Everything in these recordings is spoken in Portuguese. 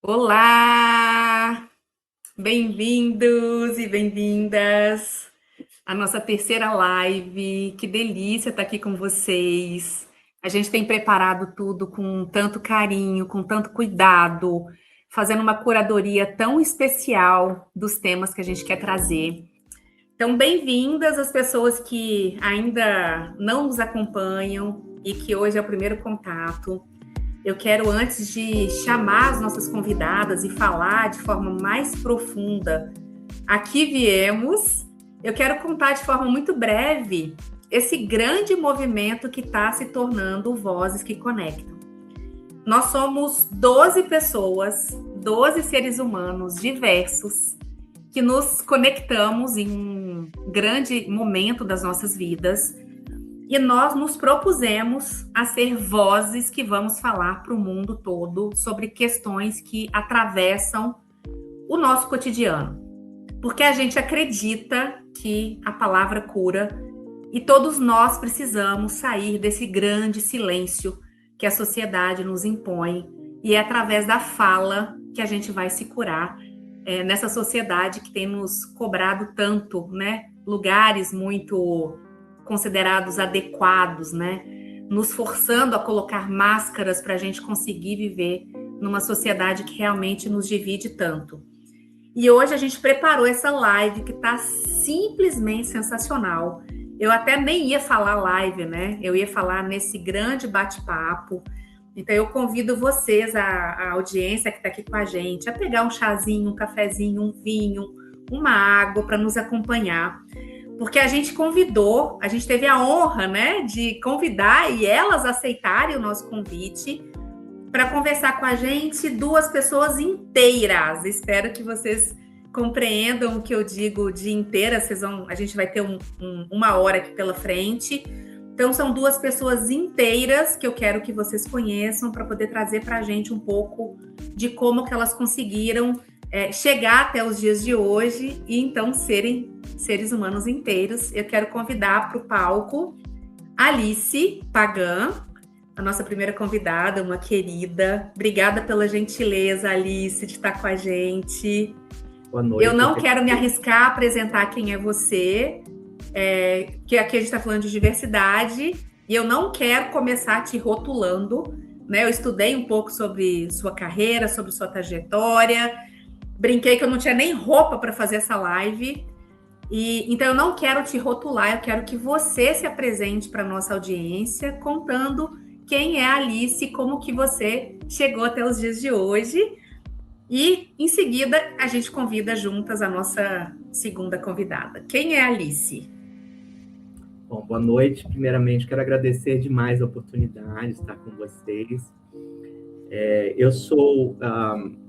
Olá! Bem-vindos e bem-vindas à nossa terceira live. Que delícia estar aqui com vocês. A gente tem preparado tudo com tanto carinho, com tanto cuidado, fazendo uma curadoria tão especial dos temas que a gente quer trazer. Então, bem-vindas as pessoas que ainda não nos acompanham e que hoje é o primeiro contato. Eu quero, antes de chamar as nossas convidadas e falar de forma mais profunda aqui viemos, eu quero contar de forma muito breve esse grande movimento que está se tornando Vozes que Conectam. Nós somos 12 pessoas, 12 seres humanos diversos, que nos conectamos em um grande momento das nossas vidas. E nós nos propusemos a ser vozes que vamos falar para o mundo todo sobre questões que atravessam o nosso cotidiano. Porque a gente acredita que a palavra cura e todos nós precisamos sair desse grande silêncio que a sociedade nos impõe. E é através da fala que a gente vai se curar nessa sociedade que tem nos cobrado tanto, né? Lugares muito considerados adequados, né? Nos forçando a colocar máscaras para a gente conseguir viver numa sociedade que realmente nos divide tanto. E hoje a gente preparou essa live que está simplesmente sensacional. Eu até nem ia falar live, né? Eu ia falar nesse grande bate-papo. Então eu convido vocês, a audiência que está aqui com a gente, a pegar um chazinho, um cafezinho, um vinho, uma água para nos acompanhar. Porque a gente convidou, a gente teve a honra, né, de convidar e elas aceitarem o nosso convite para conversar com a gente, duas pessoas inteiras. Espero que vocês compreendam o que eu digo de inteira. A gente vai ter uma hora aqui pela frente. Então, são duas pessoas inteiras que eu quero que vocês conheçam para poder trazer para a gente um pouco de como que elas conseguiram chegar até os dias de hoje e então serem seres humanos inteiros. Eu quero convidar para o palco Alice Pagan, a nossa primeira convidada, uma querida. Obrigada pela gentileza, Alice, de estar com a gente. Boa noite. Eu não quero me arriscar a apresentar quem é você, que aqui a gente está falando de diversidade, e eu não quero começar te rotulando, né? Eu estudei um pouco sobre sua carreira, sobre sua trajetória, brinquei que eu não tinha nem roupa para fazer essa live, então eu não quero te rotular, eu quero que você se apresente para a nossa audiência, contando quem é a Alice, como que você chegou até os dias de hoje, e em seguida a gente convida juntas a nossa segunda convidada. Quem é a Alice? Bom, boa noite. Primeiramente, quero agradecer demais a oportunidade de estar com vocês. Eu sou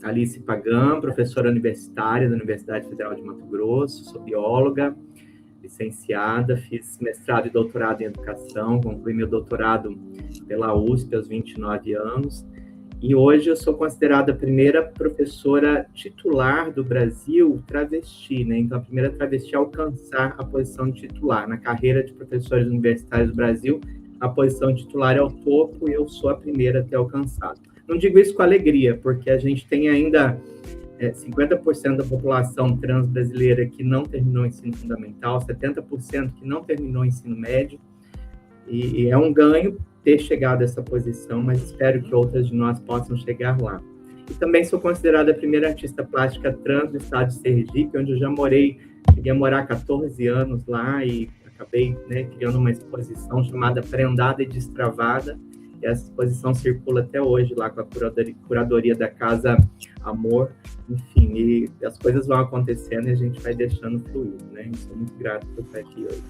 Alice Pagan, professora universitária da Universidade Federal de Mato Grosso, sou bióloga, licenciada, fiz mestrado e doutorado em educação, concluí meu doutorado pela USP aos 29 anos, e hoje eu sou considerada a primeira professora titular do Brasil travesti, né? Então, a primeira travesti a alcançar a posição de titular. Na carreira de professores universitários do Brasil, a posição de titular é o topo e eu sou a primeira a ter alcançado. Não digo isso com alegria, porque a gente tem ainda 50% da população trans brasileira que não terminou o ensino fundamental, 70% que não terminou o ensino médio, e é um ganho ter chegado a essa posição, mas espero que outras de nós possam chegar lá. E também sou considerada a primeira artista plástica trans do estado de Sergipe, onde eu já morei, cheguei a morar 14 anos lá e acabei, né, criando uma exposição chamada Prendada e Destravada, e essa exposição circula até hoje lá com a curadoria da Casa Amor, enfim, e as coisas vão acontecendo e a gente vai deixando fluir, né? Sou muito grato por estar aqui hoje.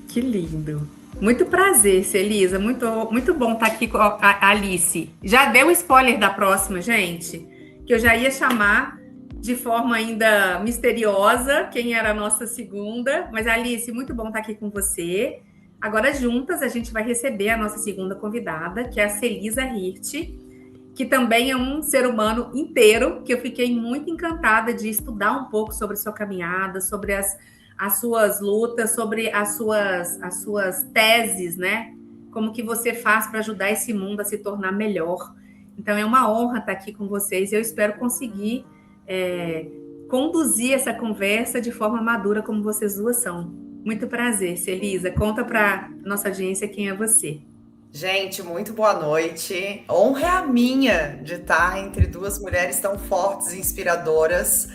Que lindo! Muito prazer, Celisa, muito bom estar aqui com a Alice. Já deu spoiler da próxima, gente, que eu já ia chamar de forma ainda misteriosa quem era a nossa segunda, mas Alice, muito bom estar aqui com você. Agora, juntas, a gente vai receber a nossa segunda convidada, que é a Celisa Hirt, que também é um ser humano inteiro, que eu fiquei muito encantada de estudar um pouco sobre sua caminhada, sobre as suas lutas, sobre as suas teses, né? Como que você faz para ajudar esse mundo a se tornar melhor. Então, é uma honra estar aqui com vocês. Eu espero conseguir conduzir essa conversa de forma madura, como vocês duas são. Muito prazer, Celisa. Conta para nossa audiência quem é você. Gente, muito boa noite. Honra é a minha de estar entre duas mulheres tão fortes e inspiradoras.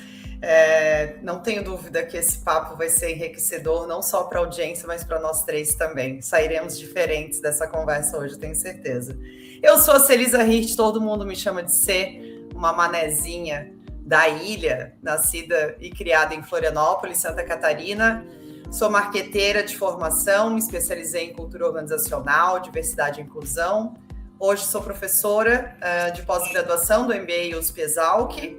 Não tenho dúvida que esse papo vai ser enriquecedor, não só para a audiência, mas para nós três também. Sairemos diferentes dessa conversa hoje, tenho certeza. Eu sou a Celisa Hirt, todo mundo me chama de C, uma manezinha da ilha, nascida e criada em Florianópolis, Santa Catarina. Sou marqueteira de formação, me especializei em cultura organizacional, diversidade e inclusão. Hoje sou professora de pós-graduação do MBA USP Exalc.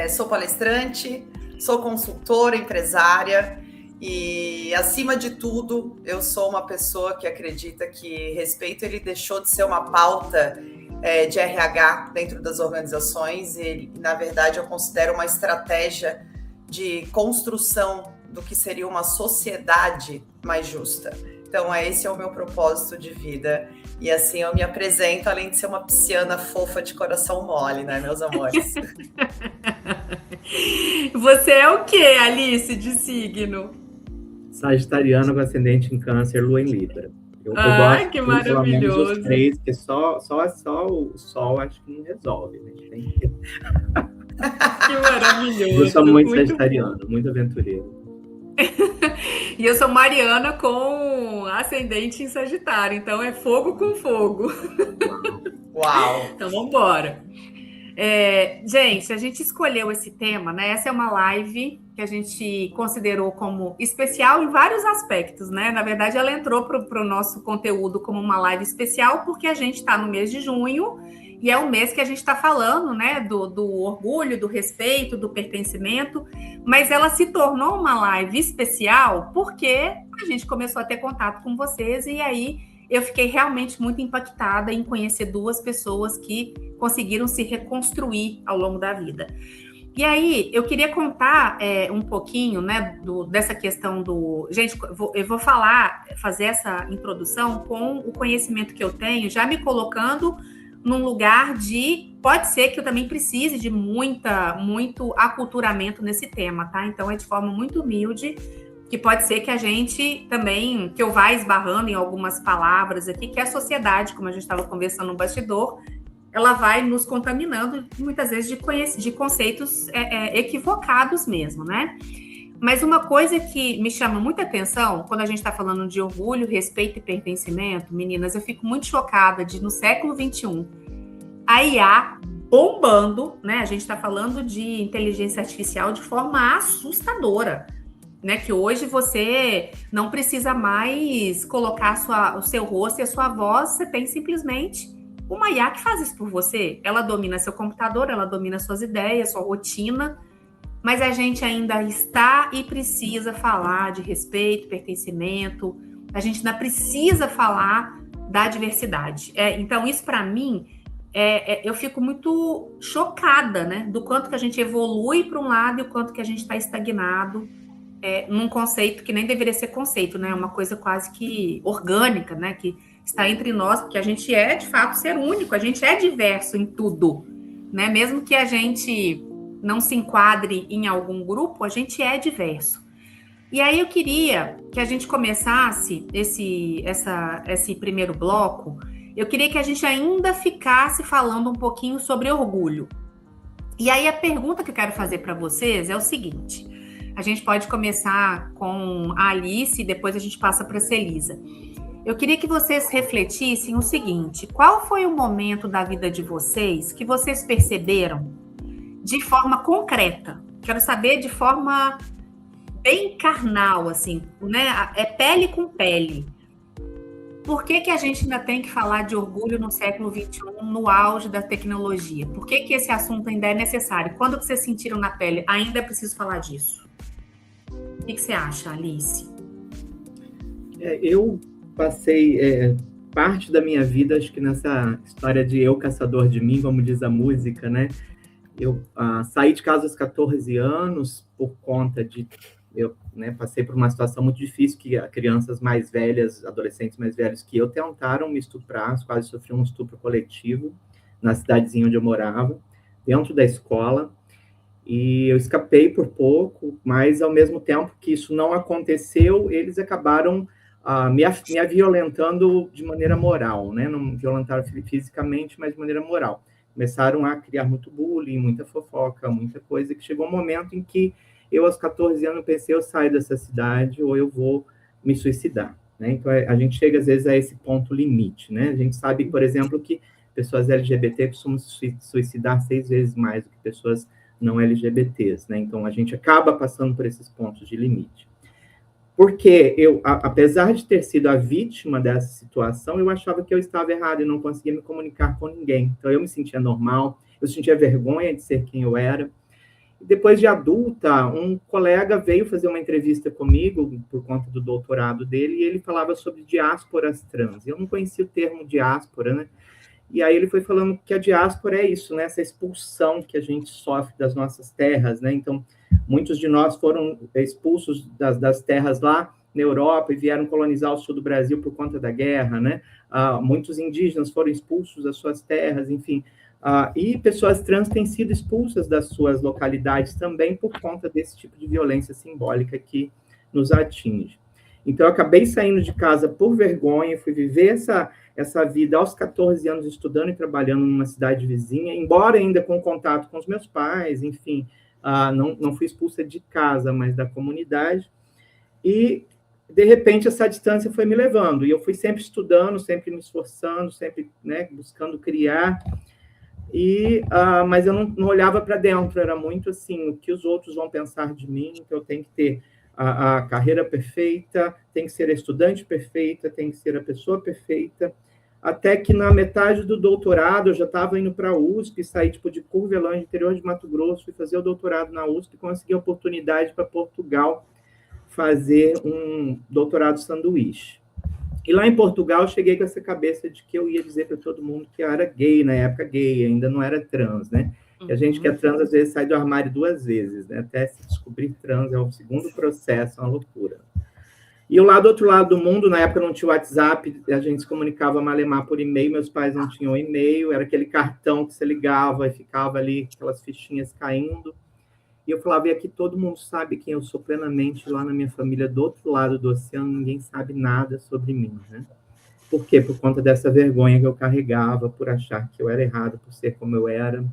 Sou palestrante, sou consultora, empresária e, acima de tudo, eu sou uma pessoa que acredita que respeito ele deixou de ser uma pauta de RH dentro das organizações e, na verdade, eu considero uma estratégia de construção do que seria uma sociedade mais justa. Então, esse é o meu propósito de vida. E assim eu me apresento, além de ser uma pisciana fofa de coração mole, né, meus amores? Você é o quê, Alice, de signo? Sagitariano com ascendente em Câncer, Lua em Libra. Eu gosto que maravilhoso. Pelo menos os três, porque só o Sol acho que não resolve. Né? Que maravilhoso. Eu sou muito sagitariano, muito aventureiro. E eu sou Mariana com ascendente em Sagitário, então é fogo com fogo. Uau! Então vamos embora. Gente, a gente escolheu esse tema, né? Essa é uma live que a gente considerou como especial em vários aspectos, né? Na verdade, ela entrou para o nosso conteúdo como uma live especial porque a gente está no mês de junho e é o mês que a gente está falando, né? Do orgulho, do respeito, do pertencimento, mas ela se tornou uma live especial porque a gente começou a ter contato com vocês e aí eu fiquei realmente muito impactada em conhecer duas pessoas que conseguiram se reconstruir ao longo da vida. E aí, eu queria contar um pouquinho, né, dessa questão do... Gente, eu vou fazer essa introdução com o conhecimento que eu tenho, já me colocando num lugar de... Pode ser que eu também precise de muito aculturamento nesse tema, tá? Então, é de forma muito humilde, que pode ser que a gente também, que eu vá esbarrando em algumas palavras aqui, que a sociedade, como a gente estava conversando no bastidor, ela vai nos contaminando, muitas vezes, de conceitos equivocados mesmo, né? Mas uma coisa que me chama muita atenção, quando a gente está falando de orgulho, respeito e pertencimento, meninas, eu fico muito chocada de, no século XXI, a IA bombando, né? A gente está falando de inteligência artificial de forma assustadora, né, que hoje você não precisa mais colocar o seu rosto e a sua voz, você tem simplesmente uma IA que faz isso por você. Ela domina seu computador, ela domina suas ideias, sua rotina, mas a gente ainda está e precisa falar de respeito, pertencimento, a gente ainda precisa falar da diversidade. Então, isso para mim, eu fico muito chocada, né, do quanto que a gente evolui para um lado e o quanto que a gente está estagnado num conceito que nem deveria ser conceito, né? Uma coisa quase que orgânica, né? Que está entre nós, porque a gente é, de fato, ser único, a gente é diverso em tudo, né? Mesmo que a gente não se enquadre em algum grupo, a gente é diverso. E aí eu queria que a gente começasse esse primeiro bloco, eu queria que a gente ainda ficasse falando um pouquinho sobre orgulho. E aí a pergunta que eu quero fazer para vocês é o seguinte... A gente pode começar com a Alice e depois a gente passa para a Celisa. Eu queria que vocês refletissem o seguinte: qual foi o momento da vida de vocês que vocês perceberam de forma concreta? Quero saber de forma bem carnal, assim, né? Pele com pele. Por que a gente ainda tem que falar de orgulho no século XXI, no auge da tecnologia? Por que esse assunto ainda é necessário? Quando vocês sentiram na pele, ainda é preciso falar disso? O que você acha, Alice? Eu passei parte da minha vida, acho que nessa história de eu caçador de mim, como diz a música, né? Eu saí de casa aos 14 anos por conta de... Eu passei por uma situação muito difícil que crianças mais velhas, adolescentes mais velhos que eu, tentaram me estuprar, quase sofri um estupro coletivo na cidadezinha onde eu morava, dentro da escola, e eu escapei por pouco, mas ao mesmo tempo que isso não aconteceu, eles acabaram me violentando de maneira moral, né? Não violentaram fisicamente, mas de maneira moral. Começaram a criar muito bullying, muita fofoca, muita coisa, que chegou um momento em que eu, aos 14 anos, pensei, eu saio dessa cidade ou eu vou me suicidar, né? Então, a gente chega, às vezes, a esse ponto limite, né? A gente sabe, por exemplo, que pessoas LGBT costumam se suicidar 6 vezes mais do que pessoas não LGBTs, né? Então, a gente acaba passando por esses pontos de limite. Porque eu, apesar de ter sido a vítima dessa situação, eu achava que eu estava errado e não conseguia me comunicar com ninguém. Então, eu me sentia normal, eu sentia vergonha de ser quem eu era. E depois de adulta, um colega veio fazer uma entrevista comigo, por conta do doutorado dele, e ele falava sobre diásporas trans. Eu não conhecia o termo diáspora, né? E aí ele foi falando que a diáspora é isso, né? Essa expulsão que a gente sofre das nossas terras, né? Então, muitos de nós foram expulsos das terras lá na Europa e vieram colonizar o sul do Brasil por conta da guerra, né? Muitos indígenas foram expulsos das suas terras, enfim. E pessoas trans têm sido expulsas das suas localidades também por conta desse tipo de violência simbólica que nos atinge. Então, eu acabei saindo de casa por vergonha, fui viver essa vida aos 14 anos, estudando e trabalhando numa cidade vizinha, embora ainda com contato com os meus pais, enfim, não fui expulsa de casa, mas da comunidade, e, de repente, essa distância foi me levando, e eu fui sempre estudando, sempre me esforçando, sempre, né, buscando criar, mas eu não olhava para dentro, era muito assim, o que os outros vão pensar de mim, então eu tenho que ter a carreira perfeita, tem que ser a estudante perfeita, tem que ser a pessoa perfeita, até que na metade do doutorado eu já estava indo para a USP, saí tipo, de Curvelândia, interior de Mato Grosso, fui fazer o doutorado na USP, consegui a oportunidade para Portugal fazer um doutorado sanduíche. E lá em Portugal eu cheguei com essa cabeça de que eu ia dizer para todo mundo que eu era gay, na época gay, ainda não era trans, né? E a gente que é trans, às vezes, sai do armário 2 vezes, né? Até se descobrir trans é um segundo processo, é uma loucura. E lá do outro lado do mundo, na época não tinha WhatsApp, a gente se comunicava malemar por e-mail, meus pais não tinham e-mail, era aquele cartão que você ligava e ficava ali, aquelas fichinhas caindo. E eu falava, e aqui todo mundo sabe quem eu sou plenamente, lá na minha família, do outro lado do oceano, ninguém sabe nada sobre mim, né? Por quê? Por conta dessa vergonha que eu carregava, por achar que eu era errado, por ser como eu era.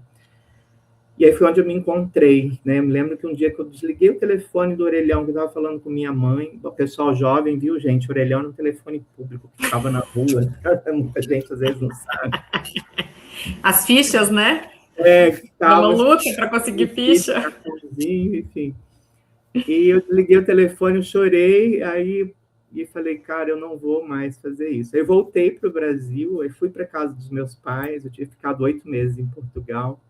E aí foi onde eu me encontrei, né? Eu me lembro que um dia que eu desliguei o telefone do orelhão, que eu estava falando com minha mãe, o pessoal jovem, viu, gente? O orelhão era um telefone público que ficava na rua, muita gente às vezes não sabe. As fichas, né? Que tava, uma luta para conseguir ficha. Enfim. E eu desliguei o telefone, eu chorei, aí e falei, cara, eu não vou mais fazer isso. Aí eu voltei para o Brasil, aí fui para casa dos meus pais, eu tinha ficado 8 meses em Portugal.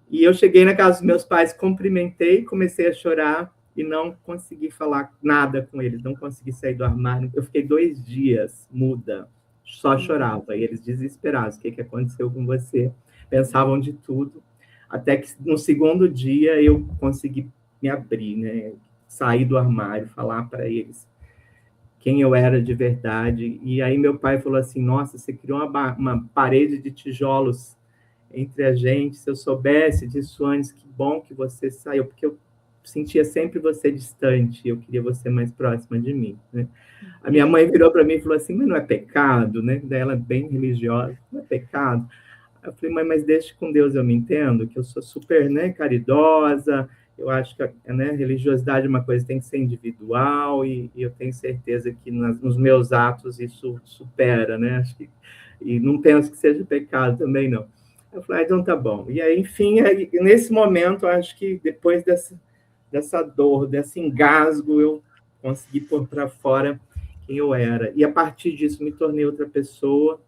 E eu cheguei na casa dos meus pais, cumprimentei, comecei a chorar e não consegui falar nada com eles, não consegui sair do armário. Eu fiquei 2 dias muda, só chorava. E eles desesperados, o que aconteceu com você? Pensavam de tudo. Até que no segundo dia eu consegui me abrir, né? Sair do armário, falar para eles quem eu era de verdade. E aí meu pai falou assim, nossa, você criou uma parede de tijolos entre a gente, se eu soubesse disso antes, que bom que você saiu, porque eu sentia sempre você distante, eu queria você mais próxima de mim, né? A minha mãe virou para mim e falou assim, mas não é pecado, né? Daí ela é bem religiosa, não é pecado. Eu falei, mãe, mas deixa com Deus, eu me entendo, que eu sou super, né, caridosa, eu acho que né, religiosidade é uma coisa que tem que ser individual, e eu tenho certeza que nos meus atos isso supera, né? Acho que, e não penso que seja pecado também, não. Eu falei, então tá bom. E aí, enfim, nesse momento, acho que depois dessa dor, desse engasgo, eu consegui pôr para fora quem eu era. E a partir disso, me tornei outra pessoa.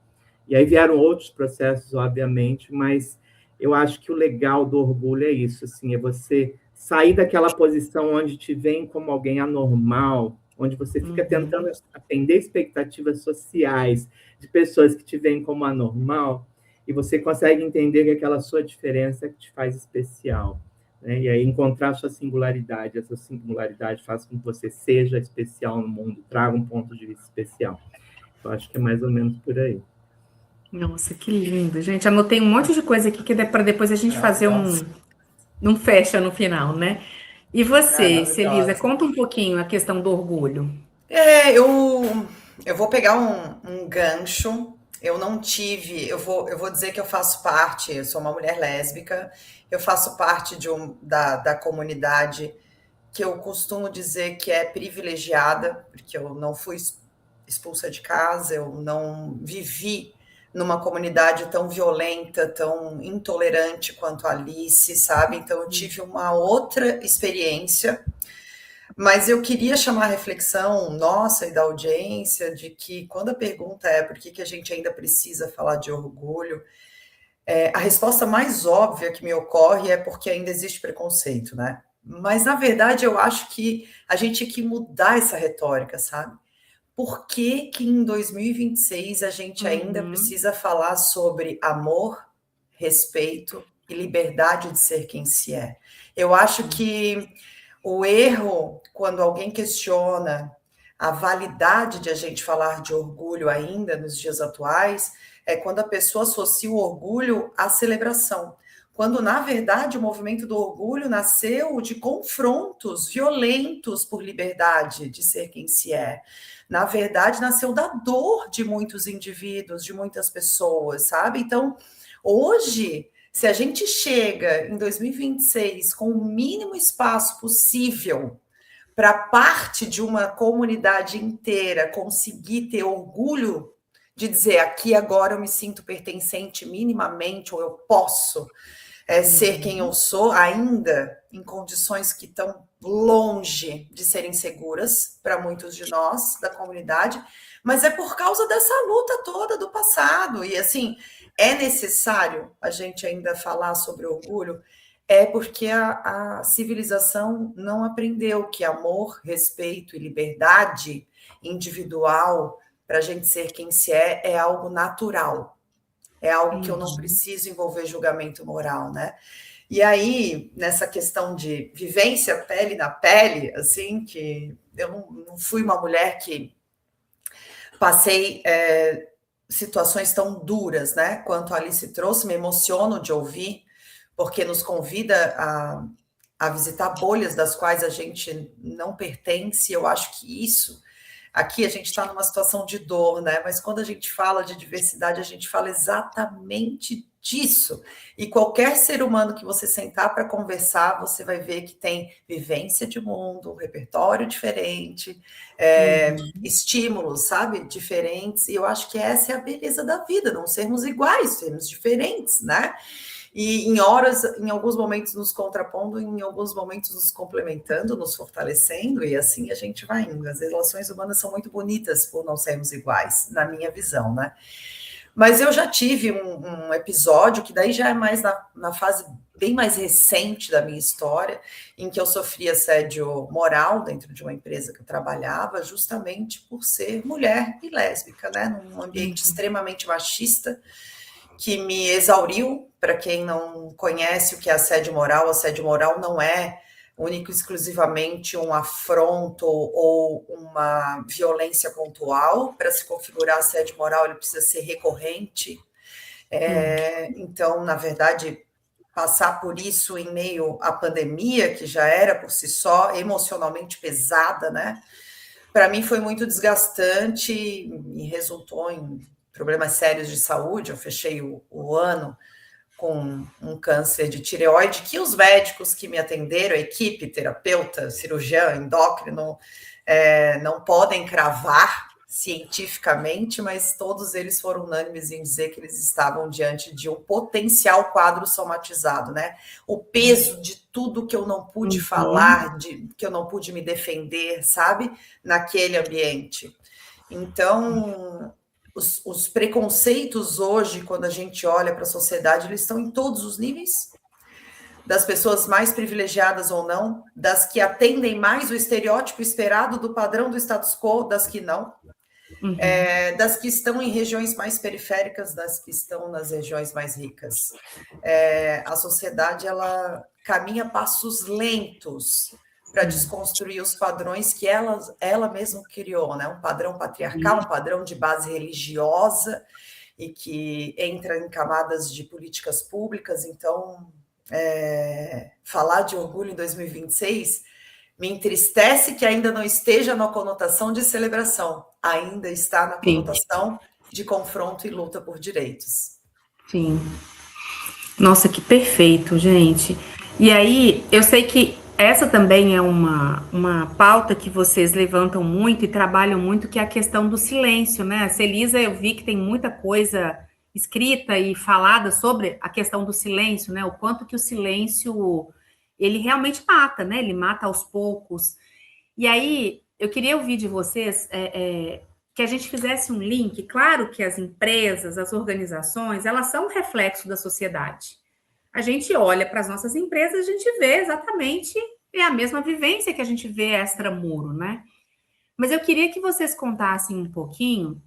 E aí vieram outros processos, obviamente, mas eu acho que o legal do orgulho é isso, assim, é você sair daquela posição onde te veem como alguém anormal, onde você fica tentando atender expectativas sociais de pessoas que te veem como anormal, e você consegue entender que aquela sua diferença é que te faz especial, né? E aí encontrar a sua singularidade, essa singularidade faz com que você seja especial no mundo, traga um ponto de vista especial. Eu acho que é mais ou menos por aí. Nossa, que lindo, gente. Anotei um monte de coisa aqui que é para depois a gente fazer um fecha no final, né? E você, Celisa, Maravilhosa. conta um pouquinho a questão do orgulho. Eu vou pegar um gancho. Eu não tive. Eu vou dizer que eu faço parte. Eu sou uma mulher lésbica. Eu faço parte da comunidade que eu costumo dizer que é privilegiada, porque eu não fui expulsa de casa, eu não vivi numa comunidade tão violenta, tão intolerante quanto a Alice, sabe? Então eu tive uma outra experiência, mas eu queria chamar a reflexão nossa e da audiência de que quando a pergunta é por que a gente ainda precisa falar de orgulho, a resposta mais óbvia que me ocorre é porque ainda existe preconceito, né? Mas, na verdade, eu acho que a gente tinha que mudar essa retórica, sabe? Por que que em 2026 a gente ainda precisa falar sobre amor, respeito e liberdade de ser quem se é? Eu acho que o erro, quando alguém questiona a validade de a gente falar de orgulho ainda nos dias atuais, é quando a pessoa associa o orgulho à celebração. Quando, na verdade, o movimento do orgulho nasceu de confrontos violentos por liberdade de ser quem se é. Na verdade, nasceu da dor de muitos indivíduos, de muitas pessoas, sabe? Então, hoje, se a gente chega em 2026 com o mínimo espaço possível para parte de uma comunidade inteira conseguir ter orgulho de dizer aqui agora eu me sinto pertencente minimamente, ou eu posso ser quem eu sou, ainda em condições que estão longe de serem seguras para muitos de nós da comunidade, mas é por causa dessa luta toda do passado. E assim, é necessário a gente ainda falar sobre orgulho, porque a civilização não aprendeu que amor, respeito e liberdade individual para a gente ser quem se é algo natural. É algo que eu não preciso envolver julgamento moral, né? E aí, nessa questão de vivência pele na pele, assim, que eu não fui uma mulher que passei situações tão duras, né? Quanto a Alice trouxe, me emociono de ouvir, porque nos convida a visitar bolhas das quais a gente não pertence. Eu acho que isso... Aqui a gente está numa situação de dor, né? Mas quando a gente fala de diversidade, a gente fala exatamente disso. E qualquer ser humano que você sentar para conversar, você vai ver que tem vivência de mundo, um repertório diferente, estímulos, sabe? Diferentes. E eu acho que essa é a beleza da vida, não sermos iguais, sermos diferentes, né? E em alguns momentos nos contrapondo, em alguns momentos nos complementando, nos fortalecendo, e assim a gente vai indo. As relações humanas são muito bonitas por não sermos iguais, na minha visão, né? Mas eu já tive um episódio, que daí já é mais na fase bem mais recente da minha história, em que eu sofri assédio moral dentro de uma empresa que eu trabalhava, justamente por ser mulher e lésbica, né? Num ambiente extremamente machista, que me exauriu. Para quem não conhece o que é assédio moral não é único e exclusivamente um afronto ou uma violência pontual. Para se configurar assédio moral, ele precisa ser recorrente. Então, na verdade, passar por isso em meio à pandemia, que já era por si só emocionalmente pesada, né? Para mim foi muito desgastante e resultou em problemas sérios de saúde. Eu fechei o ano com um câncer de tireoide, que os médicos que me atenderam, a equipe, terapeuta, cirurgião, endócrino, não podem cravar cientificamente, mas todos eles foram unânimes em dizer que eles estavam diante de um potencial quadro somatizado, né? O peso de tudo que eu não pude falar, que eu não pude me defender, sabe? Naquele ambiente. Então, os preconceitos hoje, quando a gente olha para a sociedade, eles estão em todos os níveis, das pessoas mais privilegiadas ou não, das que atendem mais o estereótipo esperado do padrão do status quo, das que não, das que estão em regiões mais periféricas, das que estão nas regiões mais ricas. A sociedade, ela caminha passos lentos para desconstruir os padrões que ela mesma criou, né? Um padrão patriarcal, um padrão de base religiosa, e que entra em camadas de políticas públicas. Então, falar de orgulho em 2026 me entristece que ainda não esteja na conotação de celebração, ainda está na conotação de confronto e luta por direitos. Sim. Nossa, que perfeito, gente. E aí, eu sei que essa também é uma pauta que vocês levantam muito e trabalham muito, que é a questão do silêncio, né? A Celisa, eu vi que tem muita coisa escrita e falada sobre a questão do silêncio, né? O quanto que o silêncio, ele realmente mata, né? Ele mata aos poucos. E aí, eu queria ouvir de vocês que a gente fizesse um link. Claro que as empresas, as organizações, elas são um reflexo da sociedade. A gente olha para as nossas empresas, a gente vê exatamente a mesma vivência que a gente vê extramuro, né? Mas eu queria que vocês contassem um pouquinho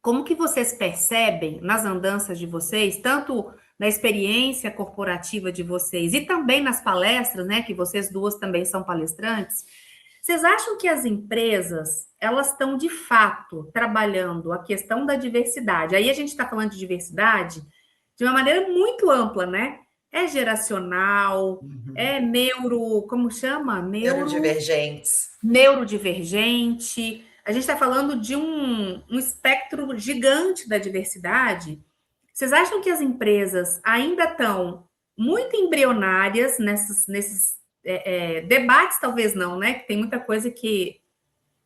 como que vocês percebem nas andanças de vocês, tanto na experiência corporativa de vocês e também nas palestras, né, que vocês duas também são palestrantes. Vocês acham que as empresas, elas estão de fato trabalhando a questão da diversidade? Aí a gente está falando de diversidade de uma maneira muito ampla, né? É geracional, é como chama? Neurodivergentes. Neurodivergente. A gente está falando de um espectro gigante da diversidade. Vocês acham que as empresas ainda estão muito embrionárias nesses debates? Talvez não, né? Que tem muita coisa que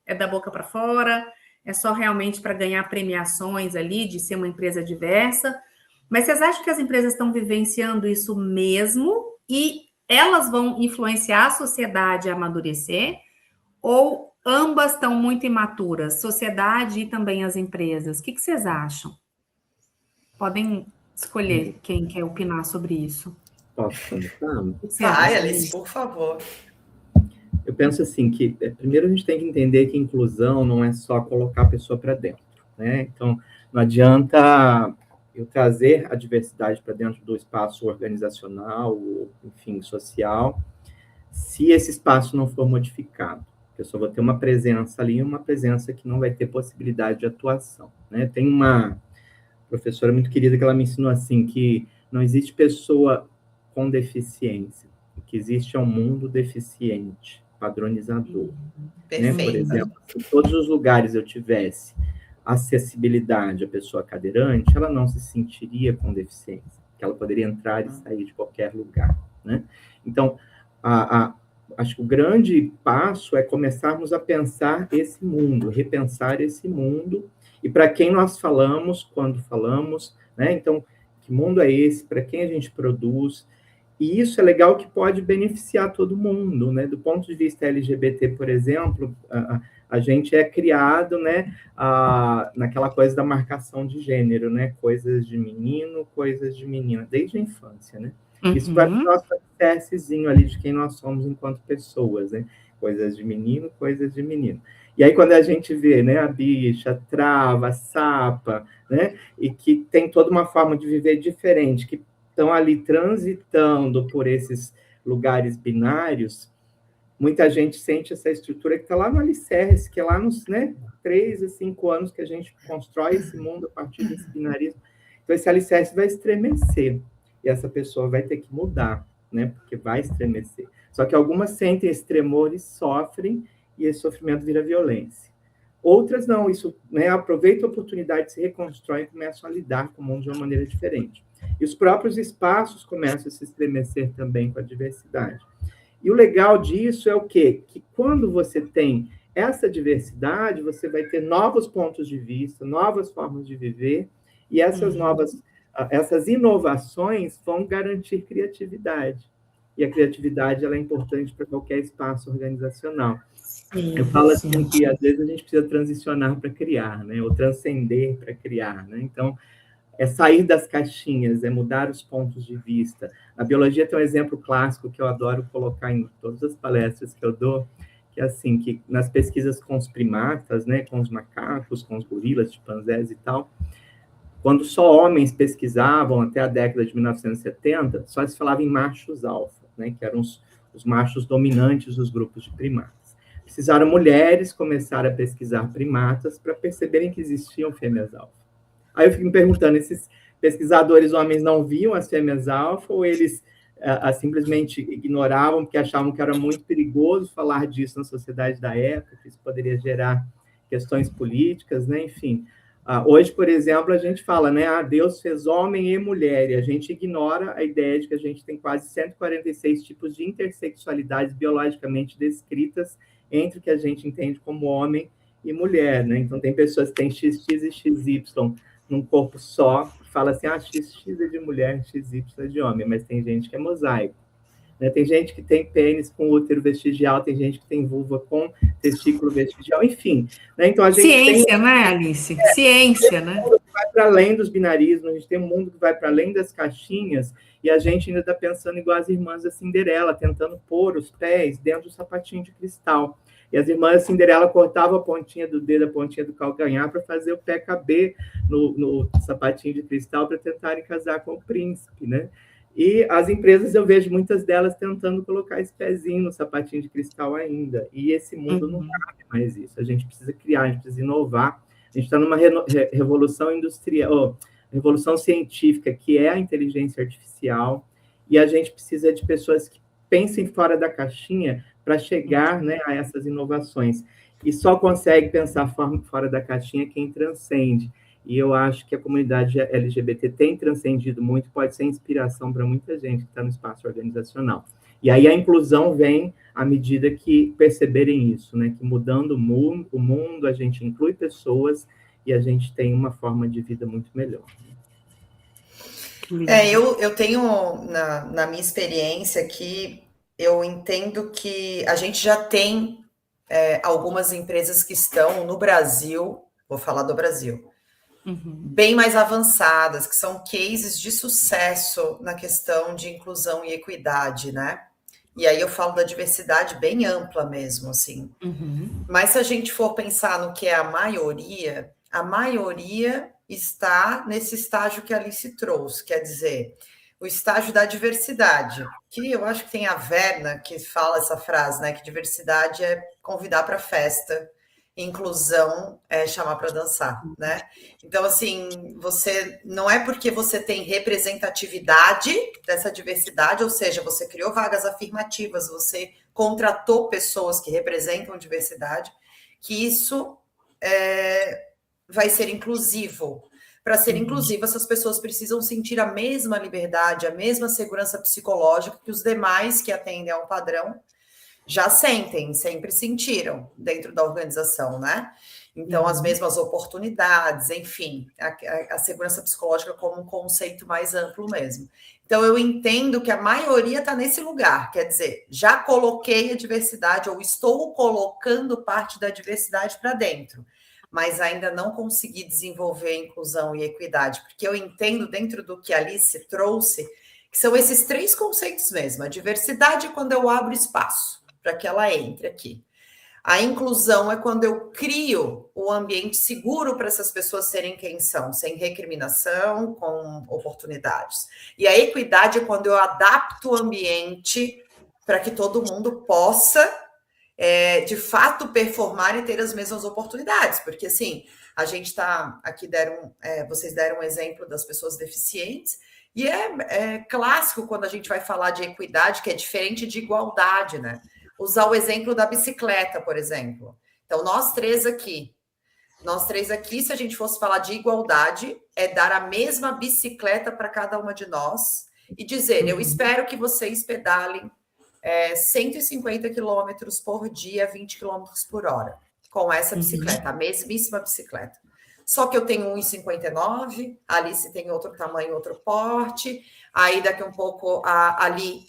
é da boca para fora, é só realmente para ganhar premiações ali de ser uma empresa diversa. Mas vocês acham que as empresas estão vivenciando isso mesmo e elas vão influenciar a sociedade a amadurecer? Ou ambas estão muito imaturas, sociedade e também as empresas? O que vocês acham? Podem escolher quem quer opinar sobre isso. Posso começar? Vai, Alice, por favor. Eu penso assim, que primeiro a gente tem que entender que inclusão não é só colocar a pessoa para dentro, né? Então, não adianta eu trazer a diversidade para dentro do espaço organizacional, ou, enfim, social, se esse espaço não for modificado. Eu só vou ter uma presença ali, uma presença que não vai ter possibilidade de atuação, né? Tem uma professora muito querida que ela me ensinou assim, que não existe pessoa com deficiência, o que existe é um mundo deficiente, padronizador. Né? Por exemplo, se em todos os lugares eu tivesse acessibilidade à pessoa cadeirante, ela não se sentiria com deficiência, que ela poderia entrar e sair de qualquer lugar, né? Então, acho que o grande passo é começarmos a pensar esse mundo, repensar esse mundo, e para quem nós falamos, quando falamos, né? Então, que mundo é esse? Para quem a gente produz? E isso é legal que pode beneficiar todo mundo, né? Do ponto de vista LGBT, por exemplo, a gente é criado, né, naquela coisa da marcação de gênero, né? Coisas de menino, coisas de menina, desde a infância, né? Isso vai para o nosso alicercezinho ali de quem nós somos enquanto pessoas, né? Coisas de menino, coisas de menino. E aí, quando a gente vê, né, a bicha, a trava, a sapa, né? E que tem toda uma forma de viver diferente, que estão ali transitando por esses lugares binários, muita gente sente essa estrutura que está lá no alicerce, que é lá nos 3 a 5 anos que a gente constrói esse mundo a partir desse binarismo. Então, esse alicerce vai estremecer, e essa pessoa vai ter que mudar, né? Porque vai estremecer. Só que algumas sentem esse tremor e sofrem, e esse sofrimento vira violência. Outras não, isso, né, aproveita a oportunidade, se reconstrói e começam a lidar com o mundo de uma maneira diferente. E os próprios espaços começam a se estremecer também com a diversidade. E o legal disso é o quê? Que quando você tem essa diversidade, você vai ter novos pontos de vista, novas formas de viver, e essas inovações vão garantir criatividade. E a criatividade ela é importante para qualquer espaço organizacional. Eu falo assim que às vezes a gente precisa transicionar para criar, né? Ou transcender para criar, né? Então, é sair das caixinhas, é mudar os pontos de vista. A biologia tem um exemplo clássico que eu adoro colocar em todas as palestras que eu dou, que é assim, que nas pesquisas com os primatas, né, com os macacos, com os gorilas, chimpanzés e tal, quando só homens pesquisavam até a década de 1970, só se falava em machos alfa, né, que eram os machos dominantes dos grupos de primatas. Precisaram mulheres começar a pesquisar primatas para perceberem que existiam fêmeas alfa. Aí eu fico me perguntando, esses pesquisadores homens não viam as fêmeas alfa ou eles simplesmente ignoravam porque achavam que era muito perigoso falar disso na sociedade da época, que isso poderia gerar questões políticas, né? Enfim. Hoje, por exemplo, a gente fala, né? Deus fez homem e mulher, e a gente ignora a ideia de que a gente tem quase 146 tipos de intersexualidades biologicamente descritas entre o que a gente entende como homem e mulher, né? Então, tem pessoas que têm XX e XY num corpo só, que fala assim, XX é de mulher, XY é de homem, mas tem gente que é mosaico. Né? Tem gente que tem pênis com útero vestigial, tem gente que tem vulva com testículo vestigial, enfim. Né? Então, a gente ciência, né, Alice? Ciência, né? Vai para além dos binarismos, a gente tem um mundo que vai para além das caixinhas, e a gente ainda está pensando igual as irmãs da Cinderela, tentando pôr os pés dentro do sapatinho de cristal. E as irmãs da Cinderela cortavam a pontinha do dedo, a pontinha do calcanhar, para fazer o pé caber no sapatinho de cristal, para tentarem casar com o príncipe, né? E as empresas, eu vejo muitas delas tentando colocar esse pezinho no sapatinho de cristal ainda. E esse mundo não cabe mais isso. A gente precisa criar, a gente precisa inovar. A gente está numa revolução industrial, revolução científica, que é a inteligência artificial, e a gente precisa de pessoas que pensem fora da caixinha para chegar, né, a essas inovações. E só consegue pensar fora da caixinha quem transcende. E eu acho que a comunidade LGBT tem transcendido muito, pode ser inspiração para muita gente que está no espaço organizacional. E aí a inclusão vem à medida que perceberem isso, né? Que mudando o mundo, a gente inclui pessoas e a gente tem uma forma de vida muito melhor. Eu tenho, na minha experiência aqui, eu entendo que a gente já tem algumas empresas que estão no Brasil, vou falar do Brasil, bem mais avançadas, que são cases de sucesso na questão de inclusão e equidade, né? E aí eu falo da diversidade bem ampla mesmo, assim. Mas se a gente for pensar no que é a maioria está nesse estágio que a Alice trouxe, quer dizer, o estágio da diversidade, que eu acho que tem a Verna que fala essa frase, né? Que diversidade é convidar para festa, inclusão é chamar para dançar, né? Então, assim, você não é porque você tem representatividade dessa diversidade, ou seja, você criou vagas afirmativas, você contratou pessoas que representam diversidade, que isso vai ser inclusivo. Para ser inclusivo, essas pessoas precisam sentir a mesma liberdade, a mesma segurança psicológica que os demais que atendem a um padrão já sentem, sempre sentiram dentro da organização, né? Então, as mesmas oportunidades, enfim, a segurança psicológica como um conceito mais amplo mesmo. Então, eu entendo que a maioria está nesse lugar, quer dizer, já coloquei a diversidade ou estou colocando parte da diversidade para dentro, mas ainda não consegui desenvolver inclusão e equidade, porque eu entendo dentro do que a Alice trouxe, que são esses 3 conceitos mesmo. A diversidade é quando eu abro espaço para que ela entre aqui. A inclusão é quando eu crio o ambiente seguro para essas pessoas serem quem são, sem recriminação, com oportunidades. E a equidade é quando eu adapto o ambiente para que todo mundo possa, de fato, performar e ter as mesmas oportunidades. Porque, assim, a gente está aqui, vocês deram um exemplo das pessoas deficientes, e é clássico quando a gente vai falar de equidade, que é diferente de igualdade, né? Usar o exemplo da bicicleta, por exemplo. Então, nós três aqui, se a gente fosse falar de igualdade, é dar a mesma bicicleta para cada uma de nós e dizer, eu espero que vocês pedalem 150 quilômetros por dia, 20 quilômetros por hora, com essa bicicleta, a mesmíssima bicicleta. Só que eu tenho 1,59, a Alice tem outro tamanho, outro porte, aí daqui um pouco ali,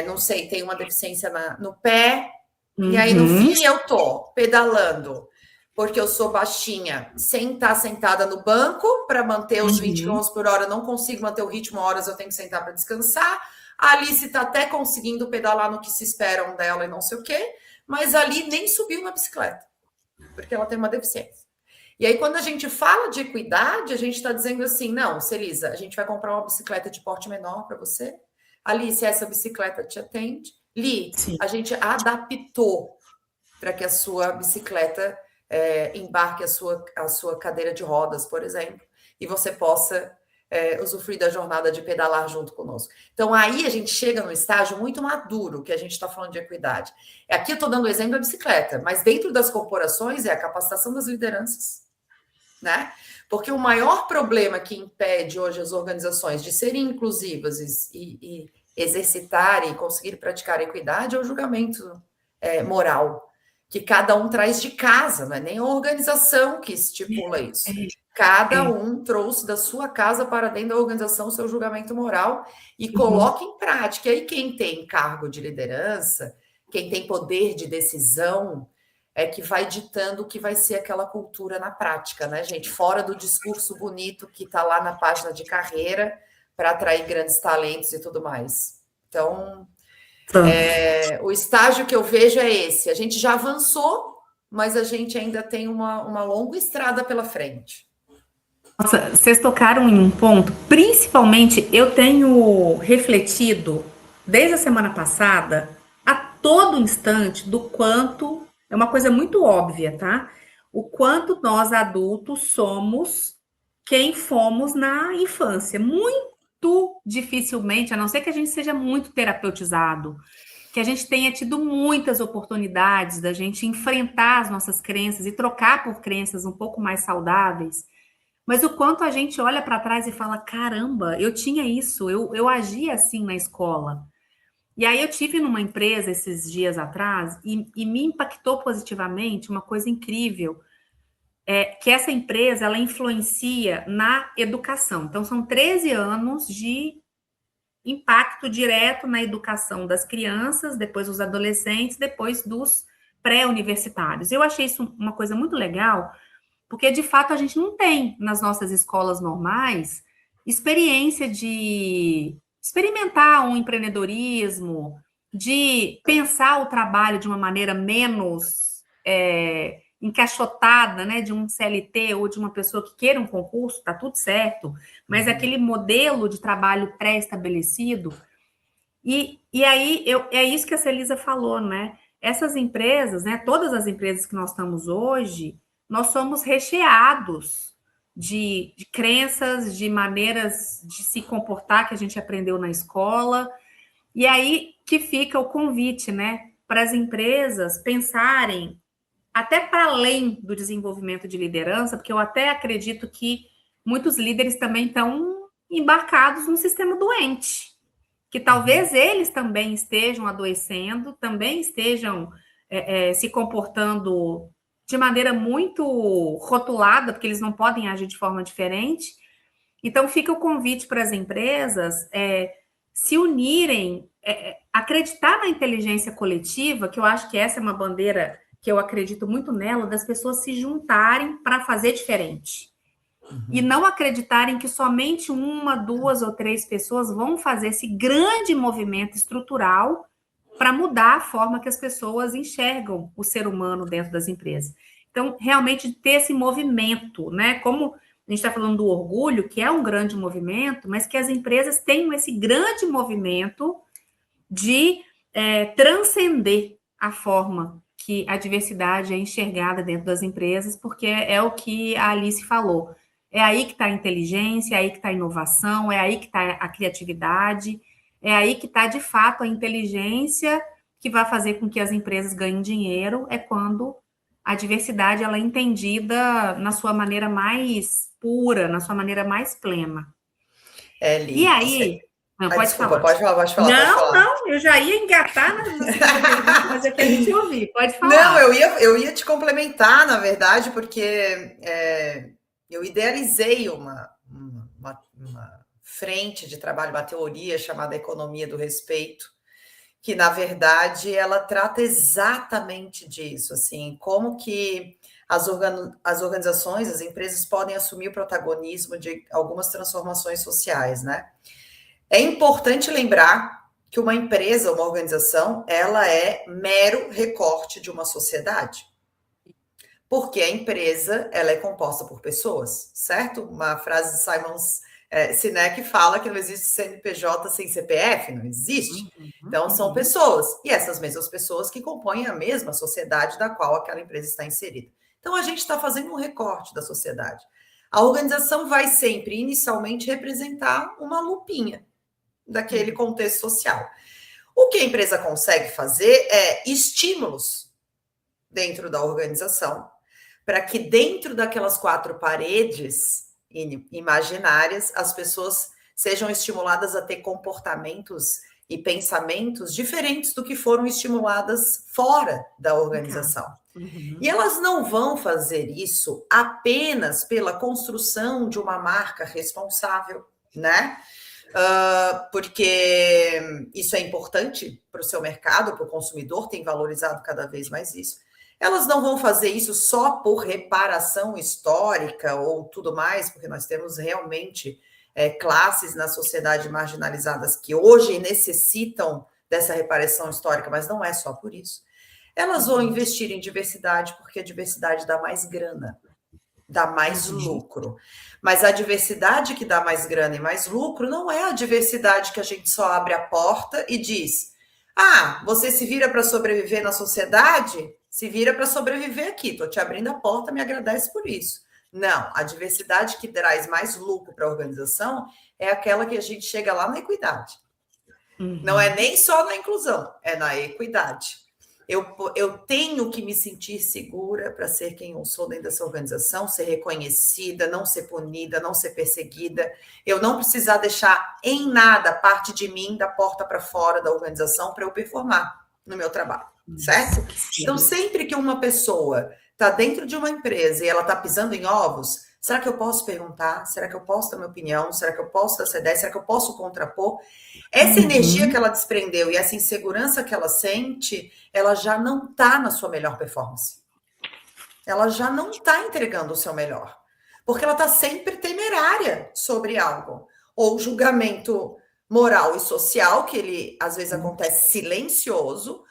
não sei, tem uma deficiência no pé, e aí no fim eu tô pedalando, porque eu sou baixinha, sem estar sentada no banco, para manter os 20 km por hora, eu não consigo manter o ritmo, horas eu tenho que sentar para descansar, a Alice está até conseguindo pedalar no que se esperam dela e não sei o quê, mas ali nem subiu na bicicleta, porque ela tem uma deficiência. E aí, quando a gente fala de equidade, a gente está dizendo assim, não, Celisa, a gente vai comprar uma bicicleta de porte menor para você. Alice, essa bicicleta te atende. Li, a gente adaptou para que a sua bicicleta embarque a sua cadeira de rodas, por exemplo. e você possa usufruir da jornada de pedalar junto conosco. Então, aí a gente chega num estágio muito maduro, que a gente está falando de equidade. Aqui eu estou dando o exemplo da bicicleta, mas dentro das corporações é a capacitação das lideranças, né? Porque o maior problema que impede hoje as organizações de serem inclusivas e exercitarem e conseguir praticar a equidade é o julgamento moral, que cada um traz de casa, não é nem a organização que estipula isso. Cada um trouxe da sua casa para dentro da organização o seu julgamento moral e coloca em prática. E aí quem tem cargo de liderança, quem tem poder de decisão, é que vai ditando o que vai ser aquela cultura na prática, né, gente? Fora do discurso bonito que está lá na página de carreira para atrair grandes talentos e tudo mais. Então, o estágio que eu vejo é esse. A gente já avançou, mas a gente ainda tem uma longa estrada pela frente. Nossa, vocês tocaram em um ponto, principalmente eu tenho refletido desde a semana passada, a todo instante, do quanto, é uma coisa muito óbvia, tá? O quanto nós adultos somos quem fomos na infância. Muito dificilmente, a não ser que a gente seja muito terapeutizado, que a gente tenha tido muitas oportunidades da gente enfrentar as nossas crenças e trocar por crenças um pouco mais saudáveis. Mas o quanto a gente olha para trás e fala, caramba, eu tinha isso, eu agia assim na escola. E aí eu tive numa empresa esses dias atrás e me impactou positivamente uma coisa incrível, que essa empresa, ela influencia na educação. Então, são 13 anos de impacto direto na educação das crianças, depois dos adolescentes, depois dos pré-universitários. Eu achei isso uma coisa muito legal, porque, de fato, a gente não tem, nas nossas escolas normais, experiência de experimentar um empreendedorismo, de pensar o trabalho de uma maneira menos encaixotada, né, de um CLT ou de uma pessoa que queira um concurso, está tudo certo, mas aquele modelo de trabalho pré-estabelecido. E aí, é isso que a Celisa falou, né? Essas empresas, né, todas as empresas que nós estamos hoje, nós somos recheados de crenças, de maneiras de se comportar que a gente aprendeu na escola. E aí que fica o convite, né, para as empresas pensarem até para além do desenvolvimento de liderança, porque eu até acredito que muitos líderes também estão embarcados num sistema doente, que talvez eles também estejam adoecendo, também estejam se comportando de maneira muito rotulada, porque eles não podem agir de forma diferente. Então, fica o convite para as empresas se unirem, acreditar na inteligência coletiva, que eu acho que essa é uma bandeira que eu acredito muito nela, das pessoas se juntarem para fazer diferente. E não acreditarem que somente uma, duas ou três pessoas vão fazer esse grande movimento estrutural para mudar a forma que as pessoas enxergam o ser humano dentro das empresas. Então, realmente, ter esse movimento, né? Como a gente está falando do orgulho, que é um grande movimento, mas que as empresas tenham esse grande movimento de transcender a forma que a diversidade é enxergada dentro das empresas, porque é o que a Alice falou. É aí que está a inteligência, é aí que está a inovação, é aí que está a criatividade, é aí que está, de fato, a inteligência que vai fazer com que as empresas ganhem dinheiro, é quando a diversidade ela é entendida na sua maneira mais pura, na sua maneira mais plena. E aí... Não, desculpa, pode falar. Não, eu já ia engatar nas perguntas, mas eu queria te ouvir, pode falar. Não, eu ia te complementar, na verdade, porque eu idealizei uma frente de trabalho, uma teoria chamada Economia do Respeito, que, na verdade, ela trata exatamente disso, assim, como que as organizações, as empresas podem assumir o protagonismo de algumas transformações sociais, né? É importante lembrar que uma empresa, uma organização, ela é mero recorte de uma sociedade. Porque a empresa, ela é composta por pessoas, certo? Uma frase de Simon Sinek fala que não existe CNPJ sem CPF, não existe. Então, são pessoas. E essas mesmas pessoas que compõem a mesma sociedade da qual aquela empresa está inserida. Então, a gente está fazendo um recorte da sociedade. A organização vai sempre, inicialmente, representar uma lupinha daquele contexto social. O que a empresa consegue fazer é estímulos dentro da organização para que dentro daquelas 4 paredes imaginárias as pessoas sejam estimuladas a ter comportamentos e pensamentos diferentes do que foram estimuladas fora da organização. Uhum. E elas não vão fazer isso apenas pela construção de uma marca responsável, né? Porque isso é importante para o seu mercado, para o consumidor, tem valorizado cada vez mais isso. Elas não vão fazer isso só por reparação histórica ou tudo mais, porque nós temos realmente classes na sociedade marginalizadas que hoje necessitam dessa reparação histórica, mas não é só por isso. Elas vão investir em diversidade porque a diversidade dá mais grana, dá mais lucro. Mas a diversidade que dá mais grana e mais lucro não é a diversidade que a gente só abre a porta e diz: ah, você se vira para sobreviver na sociedade? Se vira para sobreviver aqui, estou te abrindo a porta, me agradece por isso. Não, a diversidade que traz mais lucro para a organização é aquela que a gente chega lá na equidade. Não é nem só na inclusão, é na equidade. Eu tenho que me sentir segura para ser quem eu sou dentro dessa organização, ser reconhecida, não ser punida, não ser perseguida. Eu não precisar deixar em nada parte de mim da porta para fora da organização para eu performar no meu trabalho, certo? Então, sempre que uma pessoa está dentro de uma empresa e ela está pisando em ovos, será que eu posso perguntar? Será que eu posso dar minha opinião? Será que eu posso dar essa ideia? Será que eu posso contrapor? Essa energia que ela desprendeu e essa insegurança que ela sente, ela já não está na sua melhor performance. Ela já não está entregando o seu melhor. Porque ela está sempre temerária sobre algo. Ou julgamento moral e social, que ele às vezes acontece silencioso,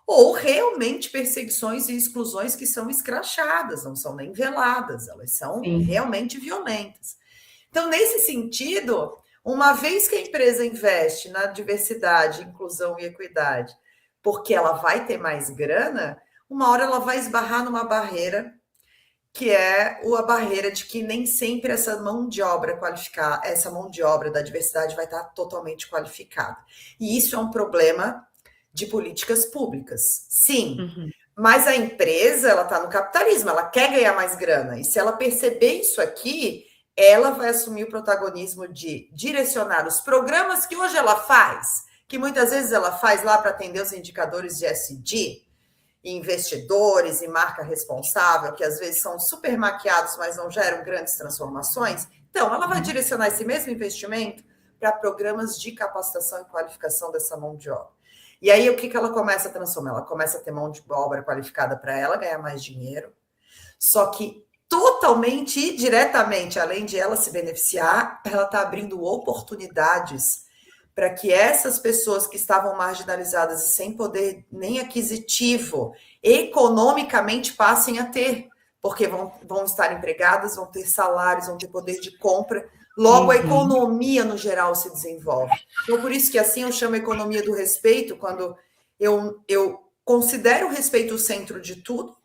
ou realmente perseguições e exclusões que são escrachadas, não são nem veladas, elas são realmente violentas. Então, nesse sentido, uma vez que a empresa investe na diversidade, inclusão e equidade, porque ela vai ter mais grana, uma hora ela vai esbarrar numa barreira, que é a barreira de que nem sempre essa mão de obra qualificada, essa mão de obra da diversidade vai estar totalmente qualificada. E isso é um problema de políticas públicas, sim. Mas a empresa, ela está no capitalismo, ela quer ganhar mais grana. E se ela perceber isso aqui, ela vai assumir o protagonismo de direcionar os programas que hoje ela faz, que muitas vezes ela faz lá para atender os indicadores de ESG, investidores e marca responsável, que às vezes são super maquiados, mas não geram grandes transformações. Então, ela vai direcionar esse mesmo investimento para programas de capacitação e qualificação dessa mão de obra. E aí, o que ela começa a transformar? Ela começa a ter mão de obra qualificada para ela ganhar mais dinheiro, só que totalmente e diretamente, além de ela se beneficiar, ela está abrindo oportunidades para que essas pessoas que estavam marginalizadas e sem poder nem aquisitivo, economicamente passem a ter, porque vão estar empregadas, vão ter salários, vão ter poder de compra. Logo, a economia, no geral, se desenvolve. Então, por isso que assim eu chamo a economia do respeito, quando eu considero o respeito o centro de tudo,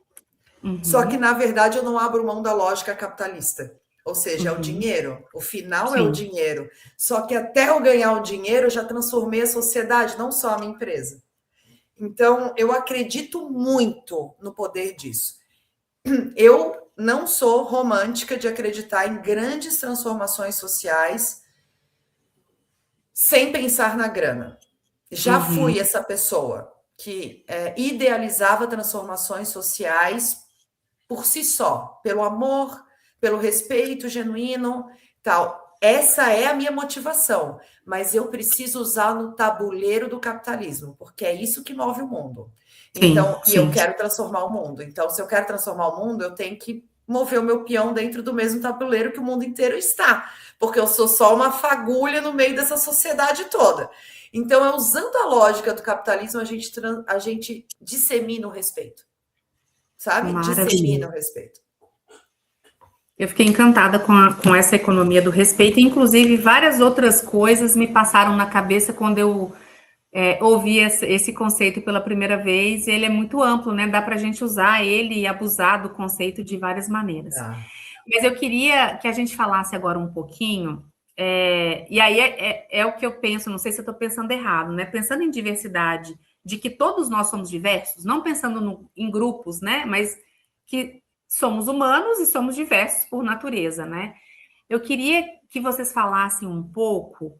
só que, na verdade, eu não abro mão da lógica capitalista. Ou seja, é o dinheiro. O final é o dinheiro. Só que até eu ganhar o dinheiro, eu já transformei a sociedade, não só a minha empresa. Então, eu acredito muito no poder disso. Eu não sou romântica de acreditar em grandes transformações sociais sem pensar na grana. Já fui essa pessoa que idealizava transformações sociais por si só, pelo amor, pelo respeito genuíno, tal. Essa é a minha motivação, mas eu preciso usar no tabuleiro do capitalismo, porque é isso que move o mundo. Então, e eu quero transformar o mundo. Então, se eu quero transformar o mundo, eu tenho que mover o meu peão dentro do mesmo tabuleiro que o mundo inteiro está, porque eu sou só uma fagulha no meio dessa sociedade toda. Então, usando a lógica do capitalismo, a gente dissemina o respeito, sabe? Maravilha. Dissemina o respeito. Eu fiquei encantada com essa economia do respeito, inclusive várias outras coisas me passaram na cabeça quando eu ouvi esse conceito pela primeira vez. Ele é muito amplo, né? Dá para a gente usar ele e abusar do conceito de várias maneiras. Mas eu queria que a gente falasse agora um pouquinho, e aí é o que eu penso, não sei se eu estou pensando errado, né? Pensando em diversidade, de que todos nós somos diversos, não pensando em grupos, né? Mas que somos humanos e somos diversos por natureza, né? Eu queria que vocês falassem um pouco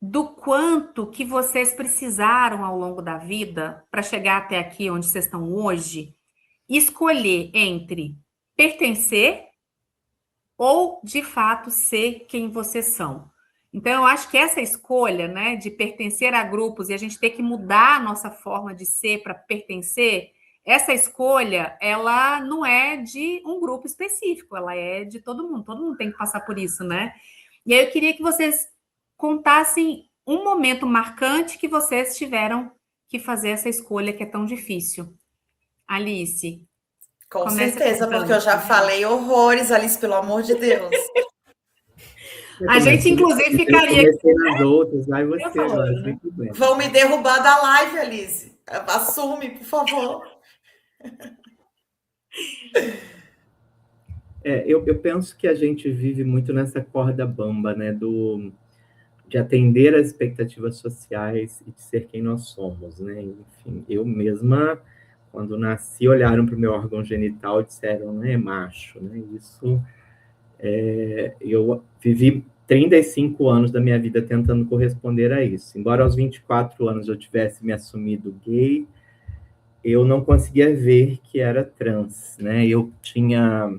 do quanto que vocês precisaram ao longo da vida para chegar até aqui onde vocês estão hoje, escolher entre pertencer ou de fato ser quem vocês são. Então, eu acho que essa escolha, né, de pertencer a grupos e a gente ter que mudar a nossa forma de ser para pertencer, essa escolha, ela não é de um grupo específico, ela é de todo mundo tem que passar por isso, né? E aí eu queria que vocês contassem um momento marcante que vocês tiveram que fazer essa escolha que é tão difícil. Alice, Com começa certeza, porque eu contando. já falei horrores, Alice, pelo amor de Deus. A gente, inclusive, Eu ficaria aqui. comecei nas outras, vai você falando, agora, né? muito bem. Vão me derrubar da live, Alice. Assume, por favor. Eu penso que a gente vive muito nessa corda bamba, né, de atender às expectativas sociais e de ser quem nós somos, né? Enfim, eu mesma, quando nasci, olharam para o meu órgão genital e disseram, né, macho, né? Isso, eu vivi 35 anos da minha vida tentando corresponder a isso. Embora aos 24 anos eu tivesse me assumido gay, eu não conseguia ver que era trans, né? Eu tinha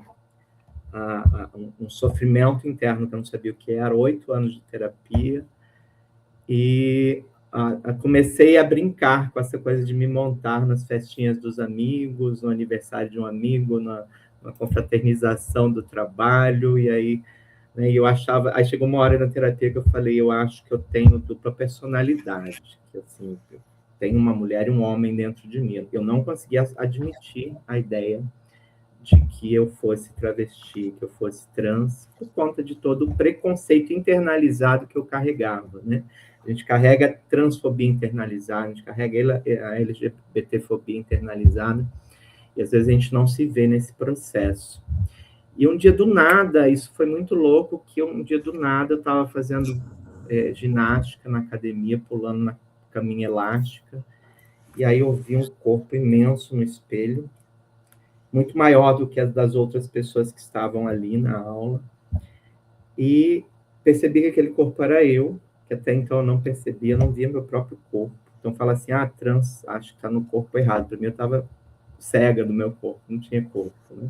um sofrimento interno que eu não sabia o que era, 8 anos de terapia, e comecei a brincar com essa coisa de me montar nas festinhas dos amigos, no aniversário de um amigo, na confraternização do trabalho, e aí, né, eu achava, aí chegou uma hora na terapia que eu falei, eu acho que eu tenho dupla personalidade, que assim, eu tenho uma mulher e um homem dentro de mim. Eu não conseguia admitir a ideia de que eu fosse travesti, que eu fosse trans, por conta de todo o preconceito internalizado que eu carregava, né? A gente carrega transfobia internalizada, a gente carrega a LGBTfobia internalizada, e às vezes a gente não se vê nesse processo. E um dia do nada, isso foi muito louco, que um dia do nada eu estava fazendo ginástica na academia, pulando na caminha elástica, e aí eu vi um corpo imenso no espelho, muito maior do que as das outras pessoas que estavam ali na aula, e percebi que aquele corpo era eu, que até então eu não percebia, eu não via meu próprio corpo. Então fala assim, trans, acho que está no corpo errado. Para mim eu estava cega do meu corpo, não tinha corpo, né?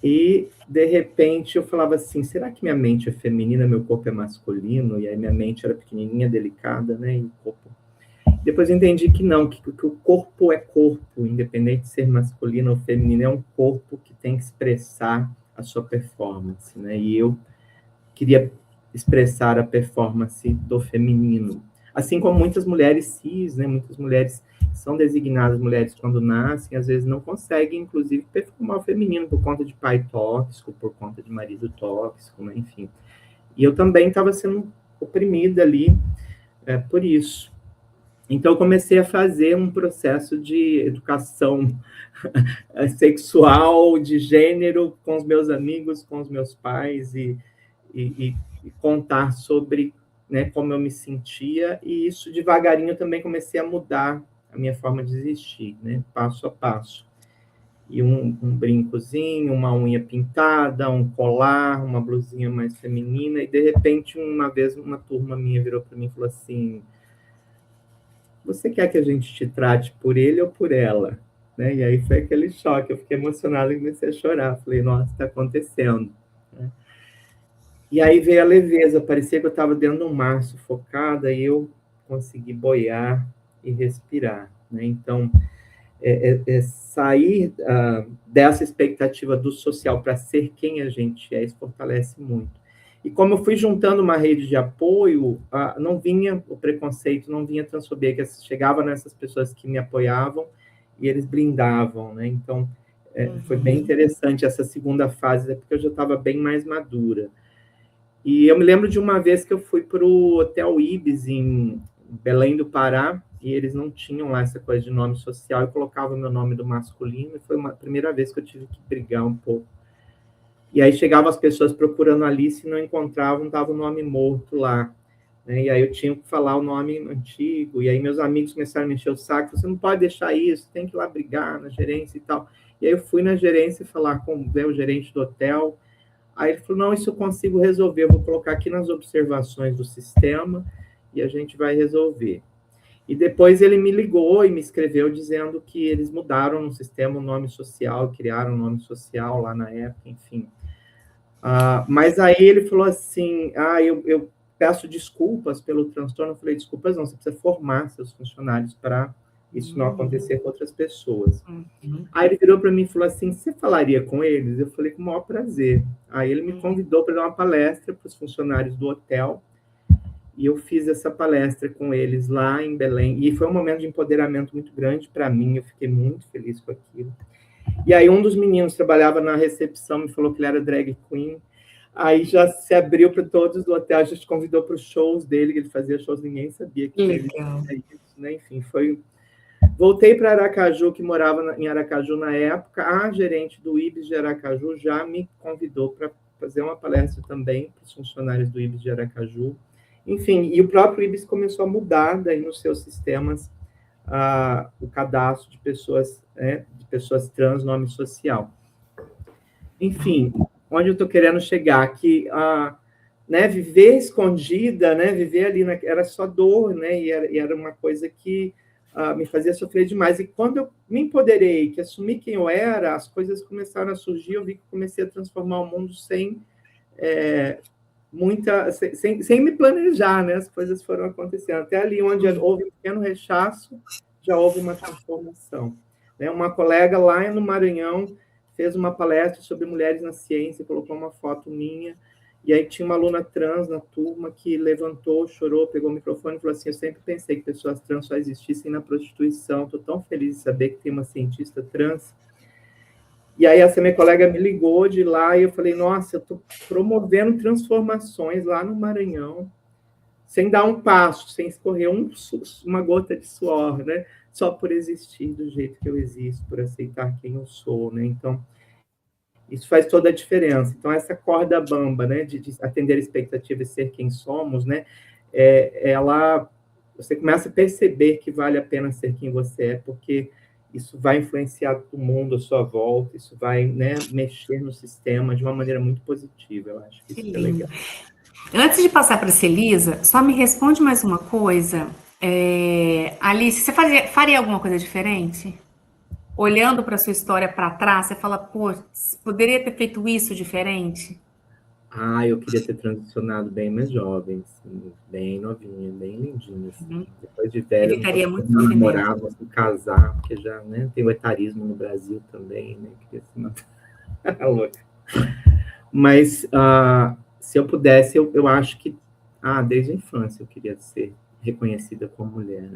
E, de repente, eu falava assim, será que minha mente é feminina, meu corpo é masculino? E aí minha mente era pequenininha, delicada, né? E o corpo... Depois eu entendi que não, que o corpo é corpo, independente de ser masculino ou feminino, é um corpo que tem que expressar a sua performance, né? E eu queria expressar a performance do feminino. Assim como muitas mulheres cis, né? Muitas mulheres que são designadas mulheres quando nascem, às vezes não conseguem, inclusive, performar o feminino por conta de pai tóxico, por conta de marido tóxico, né? Enfim. E eu também estava sendo oprimida ali por isso. Então, eu comecei a fazer um processo de educação sexual, de gênero, com os meus amigos, com os meus pais, e contar sobre, né, como eu me sentia, e isso, devagarinho, eu também comecei a mudar a minha forma de existir, né, passo a passo. E um brincozinho, uma unha pintada, um colar, uma blusinha mais feminina, e, de repente, uma vez, uma turma minha virou para mim e falou assim, você quer que a gente te trate por ele ou por ela? Né? E aí foi aquele choque, eu fiquei emocionada e comecei a chorar. Falei, nossa, está acontecendo. Né? E aí veio a leveza, parecia que eu estava dentro de um mar sufocada e eu consegui boiar e respirar. Né? Então, sair dessa expectativa do social para ser quem a gente é, isso fortalece muito. E como eu fui juntando uma rede de apoio, não vinha o preconceito, não vinha a transfobia, que chegava nessas pessoas que me apoiavam e eles blindavam, né? Então, foi bem interessante essa segunda fase, porque eu já estava bem mais madura. E eu me lembro de uma vez que eu fui para o Hotel Ibis, em Belém do Pará, e eles não tinham lá essa coisa de nome social, eu colocava o meu nome do masculino, e foi a primeira vez que eu tive que brigar um pouco E aí chegavam as pessoas procurando Alice e não encontravam, estava o nome morto lá. Né? E aí eu tinha que falar o nome antigo, e aí meus amigos começaram a me encher o saco, você não pode deixar isso, tem que ir lá brigar na gerência e tal. E aí eu fui na gerência falar com o gerente do hotel, aí ele falou, não, isso eu consigo resolver, eu vou colocar aqui nas observações do sistema, e a gente vai resolver. E depois ele me ligou e me escreveu dizendo que eles mudaram no sistema o nome social, criaram um nome social lá na época, enfim. Mas aí ele falou assim, eu peço desculpas pelo transtorno. Eu falei, desculpas não, você precisa formar seus funcionários para isso não acontecer com outras pessoas. Aí ele virou para mim e falou assim, você falaria com eles? Eu falei, com o maior prazer. Aí ele me convidou para dar uma palestra para os funcionários do hotel, e eu fiz essa palestra com eles lá em Belém, e foi um momento de empoderamento muito grande para mim, eu fiquei muito feliz com aquilo. E aí um dos meninos trabalhava na recepção, me falou que ele era drag queen, aí já se abriu para todos do hotel, já te convidou para os shows dele, que ele fazia shows, ninguém sabia que ele fazia isso, né? Enfim, foi... Voltei para Aracaju, que morava em Aracaju na época, a gerente do IBS de Aracaju já me convidou para fazer uma palestra também para os funcionários do IBS de Aracaju. Enfim, e o próprio IBS começou a mudar daí nos seus sistemas o cadastro de pessoas trans, nome social. Enfim, onde eu estou querendo chegar? Que né, viver escondida, né, viver ali, era só dor, né, e era uma coisa que me fazia sofrer demais. E quando eu me empoderei, que assumi quem eu era, as coisas começaram a surgir, eu vi que comecei a transformar o mundo sem me planejar, né? As coisas foram acontecendo. Até ali onde houve um pequeno rechaço, já houve uma transformação. Né? Uma colega lá no Maranhão fez uma palestra sobre mulheres na ciência, colocou uma foto minha, e aí tinha uma aluna trans na turma que levantou, chorou, pegou o microfone e falou assim, eu sempre pensei que pessoas trans só existissem na prostituição, estou tão feliz de saber que tem uma cientista trans. E aí essa minha colega me ligou de lá e eu falei, nossa, eu estou promovendo transformações lá no Maranhão, sem dar um passo, sem escorrer uma gota de suor, né? Só por existir do jeito que eu existo, por aceitar quem eu sou, né? Então, isso faz toda a diferença. Então, essa corda bamba, né, de atender a expectativa e ser quem somos, né, você começa a perceber que vale a pena ser quem você é, porque isso vai influenciar o mundo à sua volta, isso vai, né, mexer no sistema de uma maneira muito positiva, eu acho que isso é legal. Antes de passar para a Celisa, só me responde mais uma coisa. Alice, você faria alguma coisa diferente? Olhando para sua história para trás, você fala, pô, poderia ter feito isso diferente? Eu queria ter transicionado bem mais jovem, assim, bem novinha, bem lindinha. Assim. Depois de velha, Evitaria não muito posso sofrimento. namorar, não posso casar, porque já, né, tem o etarismo no Brasil também, né? Queria se matar. Mas se eu pudesse, eu acho que desde a infância eu queria ser reconhecida como mulher.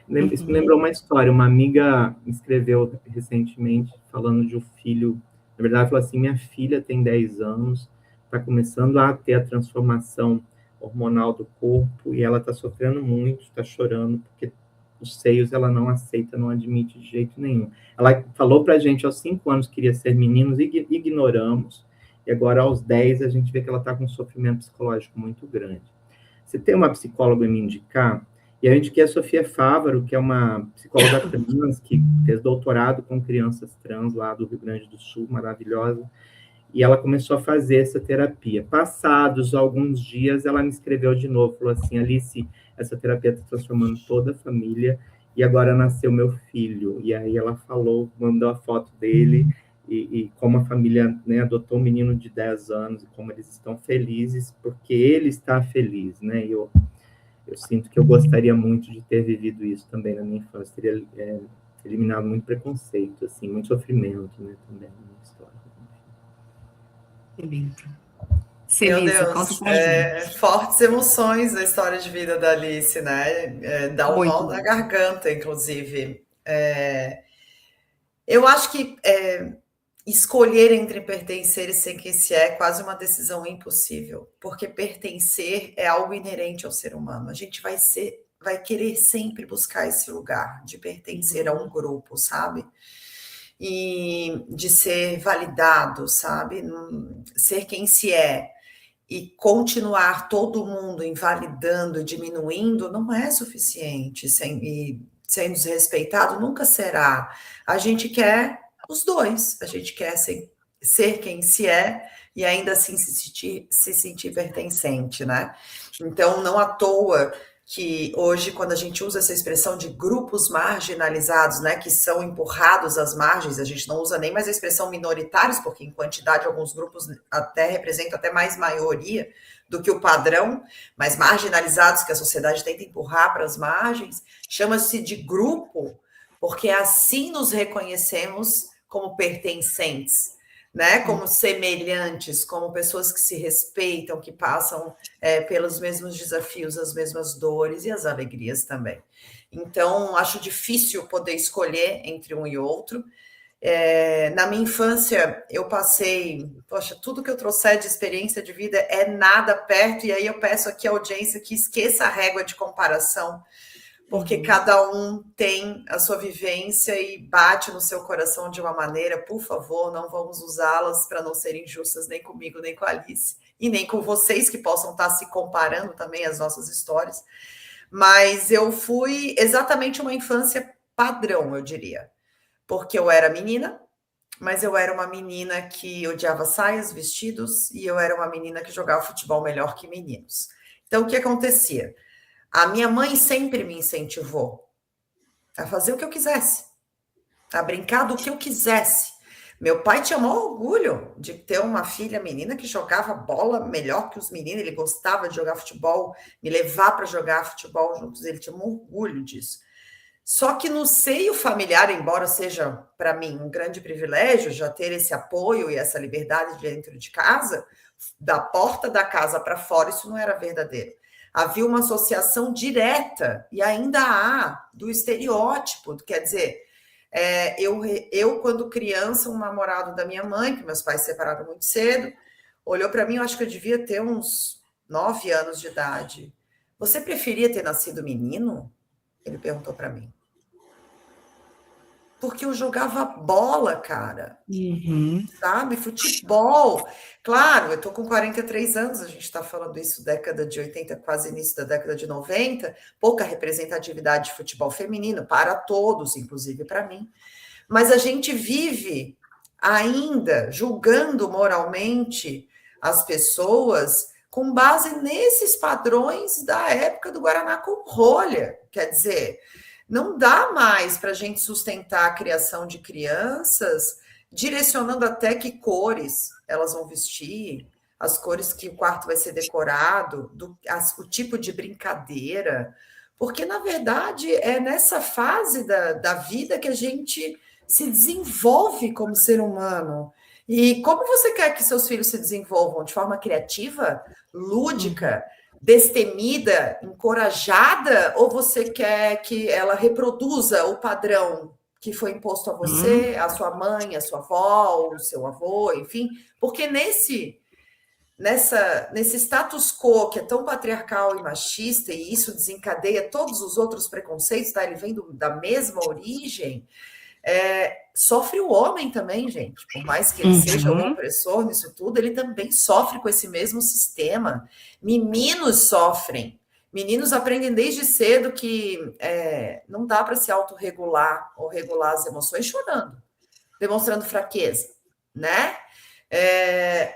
Né? Isso me lembrou uma história. Uma amiga me escreveu recentemente falando de um filho. Na verdade, falou assim: minha filha tem 10 anos, está começando a ter a transformação hormonal do corpo e ela está sofrendo muito, está chorando, porque os seios ela não aceita, não admite de jeito nenhum. Ela falou para a gente aos 5 anos que queria ser meninos, ignoramos. E agora, aos 10, a gente vê que ela está com um sofrimento psicológico muito grande. Você tem uma psicóloga a me indicar? E a gente quer a Sofia Fávaro, que é uma psicóloga trans, que fez doutorado com crianças trans lá do Rio Grande do Sul, maravilhosa. E ela começou a fazer essa terapia. Passados alguns dias, ela me escreveu de novo, falou assim, Alice, essa terapia está transformando toda a família, e agora nasceu meu filho. E aí ela falou, mandou a foto dele, e como a família, né, adotou um menino de 10 anos, e como eles estão felizes, porque ele está feliz, né? Eu sinto que eu gostaria muito de ter vivido isso também na minha infância, teria eliminado muito preconceito, assim, muito sofrimento, né, também na minha história. Meu Deus, fortes emoções da história de vida da Alice, né? Dá um nó na garganta, inclusive. Eu acho que escolher entre pertencer e ser quem se é quase uma decisão impossível, porque pertencer é algo inerente ao ser humano. A gente vai querer sempre buscar esse lugar de pertencer a um grupo, sabe? e de ser validado, sabe? Ser quem se é e continuar todo mundo invalidando, diminuindo, não é suficiente. E sendo desrespeitado, nunca será. A gente quer os dois, a gente quer ser quem se é e ainda assim se sentir pertencente, né? Então, não à toa que hoje, quando a gente usa essa expressão de grupos marginalizados, né, que são empurrados às margens, a gente não usa nem mais a expressão minoritários, porque em quantidade alguns grupos até representam até mais maioria do que o padrão, mas marginalizados que a sociedade tenta empurrar para as margens, chama-se de grupo, porque assim nos reconhecemos como pertencentes, né? Como semelhantes, como pessoas que se respeitam, que passam pelos mesmos desafios, as mesmas dores e as alegrias também. Então, acho difícil poder escolher entre um e outro. Na minha infância, eu passei, poxa, tudo que eu trouxer de experiência de vida é nada perto, e aí eu peço aqui à audiência que esqueça a régua de comparação, porque cada um tem a sua vivência e bate no seu coração de uma maneira. Por favor, não vamos usá-las para não serem injustas nem comigo, nem com a Alice, e nem com vocês que possam estar se comparando também as nossas histórias. Mas eu fui exatamente uma infância padrão, eu diria, porque eu era menina, mas eu era uma menina que odiava saias, vestidos, e eu era uma menina que jogava futebol melhor que meninos. Então, o que acontecia? A minha mãe sempre me incentivou a fazer o que eu quisesse, a brincar do que eu quisesse. Meu pai tinha o maior orgulho de ter uma filha menina que jogava bola melhor que os meninos, ele gostava de jogar futebol, me levar para jogar futebol juntos, ele tinha um orgulho disso. Só que no seio familiar, embora seja para mim um grande privilégio já ter esse apoio e essa liberdade dentro de casa, da porta da casa para fora, isso não era verdadeiro. Havia uma associação direta, e ainda há, do estereótipo. Quer dizer, eu, quando criança, um namorado da minha mãe, que meus pais se separaram muito cedo, olhou para mim, eu acho que eu devia ter uns 9 anos de idade. Você preferia ter nascido menino? Ele perguntou para mim. Porque eu jogava bola, cara. Sabe? Futebol. Claro, eu estou com 43 anos, a gente está falando isso década de 80, quase início da década de 90, pouca representatividade de futebol feminino, para todos, inclusive para mim. Mas a gente vive ainda julgando moralmente as pessoas com base nesses padrões da época do Guaraná com rolha. Quer dizer, não dá mais para a gente sustentar a criação de crianças direcionando até que cores elas vão vestir, as cores que o quarto vai ser decorado, o tipo de brincadeira, porque, na verdade, é nessa fase da vida que a gente se desenvolve como ser humano. E como você quer que seus filhos se desenvolvam? De forma criativa, lúdica, destemida, encorajada, ou você quer que ela reproduza o padrão que foi imposto a você, a sua mãe, a sua avó, o seu avô, enfim? Porque nesse status quo que é tão patriarcal e machista, e isso desencadeia todos os outros preconceitos, tá? Ele vem da mesma origem, sofre o homem também, gente. Por mais que ele seja um opressor nisso tudo, ele também sofre com esse mesmo sistema. Meninos sofrem. Meninos aprendem desde cedo que não dá para se autorregular ou regular as emoções chorando, demonstrando fraqueza, né?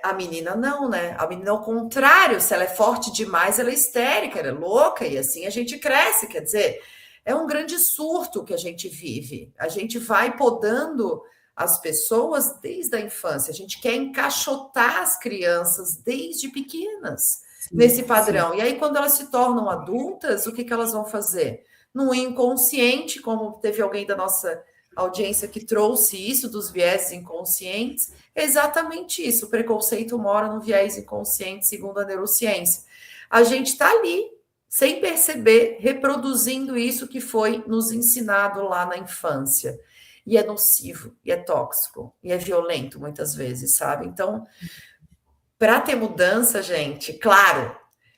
A menina não, né? A menina, ao contrário, se ela é forte demais, ela é histérica, ela é louca, e assim a gente cresce. Quer dizer, é um grande surto que a gente vive. A gente vai podando as pessoas desde a infância. A gente quer encaixotar as crianças desde pequenas nesse padrão. Sim. E aí, quando elas se tornam adultas, o que elas vão fazer? No inconsciente, como teve alguém da nossa audiência que trouxe isso, dos viéses inconscientes, é exatamente isso. O preconceito mora no viés inconsciente, segundo a neurociência. A gente está ali, sem perceber, reproduzindo isso que foi nos ensinado lá na infância. E é nocivo, e é tóxico, e é violento muitas vezes, sabe? Então, para ter mudança, gente, claro,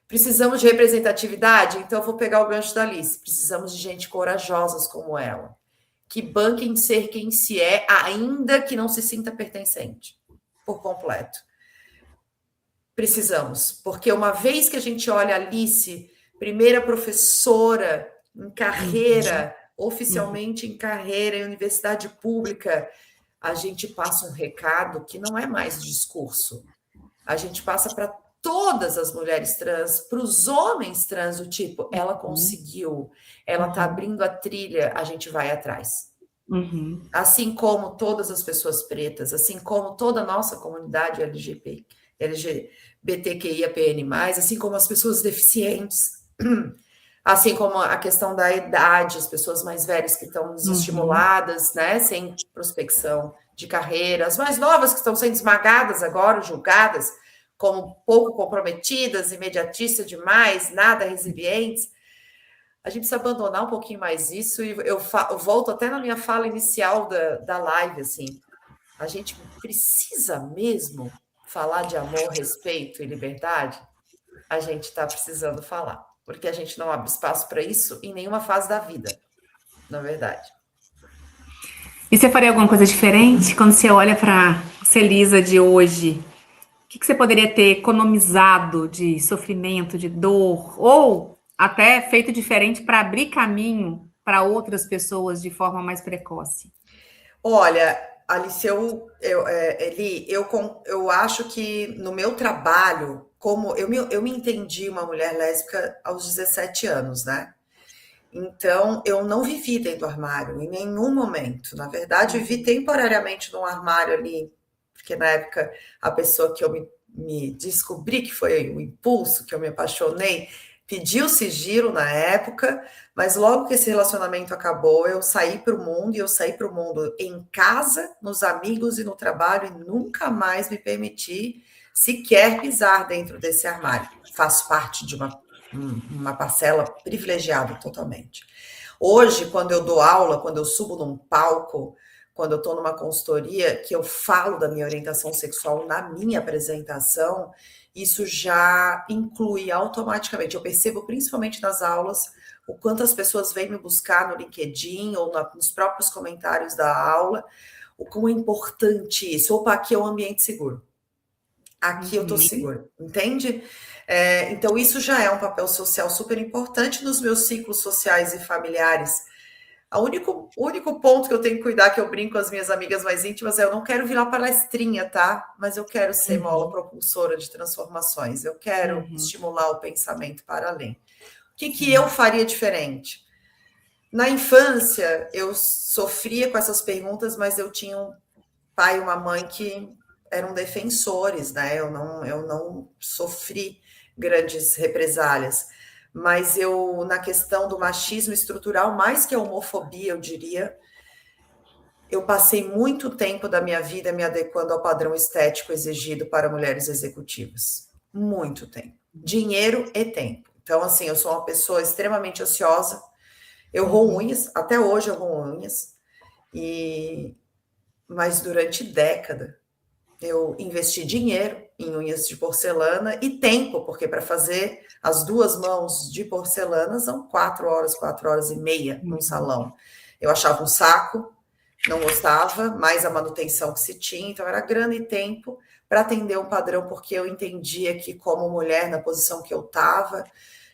precisamos de representatividade, então eu vou pegar o gancho da Alice. Precisamos de gente corajosas como ela, que banquem ser quem se é, ainda que não se sinta pertencente, por completo. Precisamos, porque uma vez que a gente olha a Alice, primeira professora em carreira, oficialmente em carreira em universidade pública, a gente passa um recado que não é mais discurso. A gente passa para todas as mulheres trans, para os homens trans, do tipo, ela conseguiu, ela está abrindo a trilha, a gente vai atrás. Assim como todas as pessoas pretas, assim como toda a nossa comunidade LGBTQIAPN+, assim como as pessoas deficientes, assim como a questão da idade, as pessoas mais velhas que estão desestimuladas, né, sem prospecção de carreira, as mais novas que estão sendo esmagadas agora, julgadas como pouco comprometidas, imediatistas demais, nada resilientes. A gente precisa abandonar um pouquinho mais isso, e eu volto até na minha fala inicial da live, assim, a gente precisa mesmo falar de amor, respeito e liberdade? A gente está precisando falar, porque a gente não abre espaço para isso em nenhuma fase da vida, na verdade. E você faria alguma coisa diferente quando você olha para a Celisa de hoje? O que você poderia ter economizado de sofrimento, de dor, ou até feito diferente para abrir caminho para outras pessoas de forma mais precoce? Olha, Alice, eu acho que no meu trabalho, como eu me entendi uma mulher lésbica aos 17 anos, né? Então, eu não vivi dentro do armário em nenhum momento. Na verdade, eu vivi temporariamente num armário ali, porque na época a pessoa que eu me descobri, que foi o impulso, que eu me apaixonei, pediu sigilo na época, mas logo que esse relacionamento acabou, eu saí para o mundo, e eu saí para o mundo em casa, nos amigos e no trabalho, e nunca mais me permiti sequer pisar dentro desse armário. Faço parte de uma parcela privilegiada totalmente. Hoje, quando eu dou aula, quando eu subo num palco, quando eu estou numa consultoria, que eu falo da minha orientação sexual na minha apresentação, isso já inclui automaticamente. Eu percebo, principalmente nas aulas, o quanto as pessoas vêm me buscar no LinkedIn ou nos próprios comentários da aula, o quão é importante isso. Opa, aqui é um ambiente seguro. Aqui eu estou segura, entende? Então, isso já é um papel social super importante nos meus ciclos sociais e familiares. O único ponto que eu tenho que cuidar, que eu brinco com as minhas amigas mais íntimas, é eu não quero virar palestrinha, tá? Mas eu quero ser mola propulsora de transformações. Eu quero estimular o pensamento para além. O que eu faria diferente? Na infância, eu sofria com essas perguntas, mas eu tinha um pai e uma mãe que eram defensores, né? Eu não sofri grandes represálias. Mas eu, na questão do machismo estrutural, mais que a homofobia, eu diria, eu passei muito tempo da minha vida me adequando ao padrão estético exigido para mulheres executivas. Muito tempo. Dinheiro e tempo. Então, assim, eu sou uma pessoa extremamente ociosa. Eu roo unhas, até hoje eu roo unhas. Mas durante décadas, eu investi dinheiro em unhas de porcelana e tempo, porque para fazer as duas mãos de porcelana são 4 horas e meia num salão. Eu achava um saco, não gostava, mais a manutenção que se tinha, então era grana e tempo para atender um padrão, porque eu entendia que, como mulher, na posição que eu estava,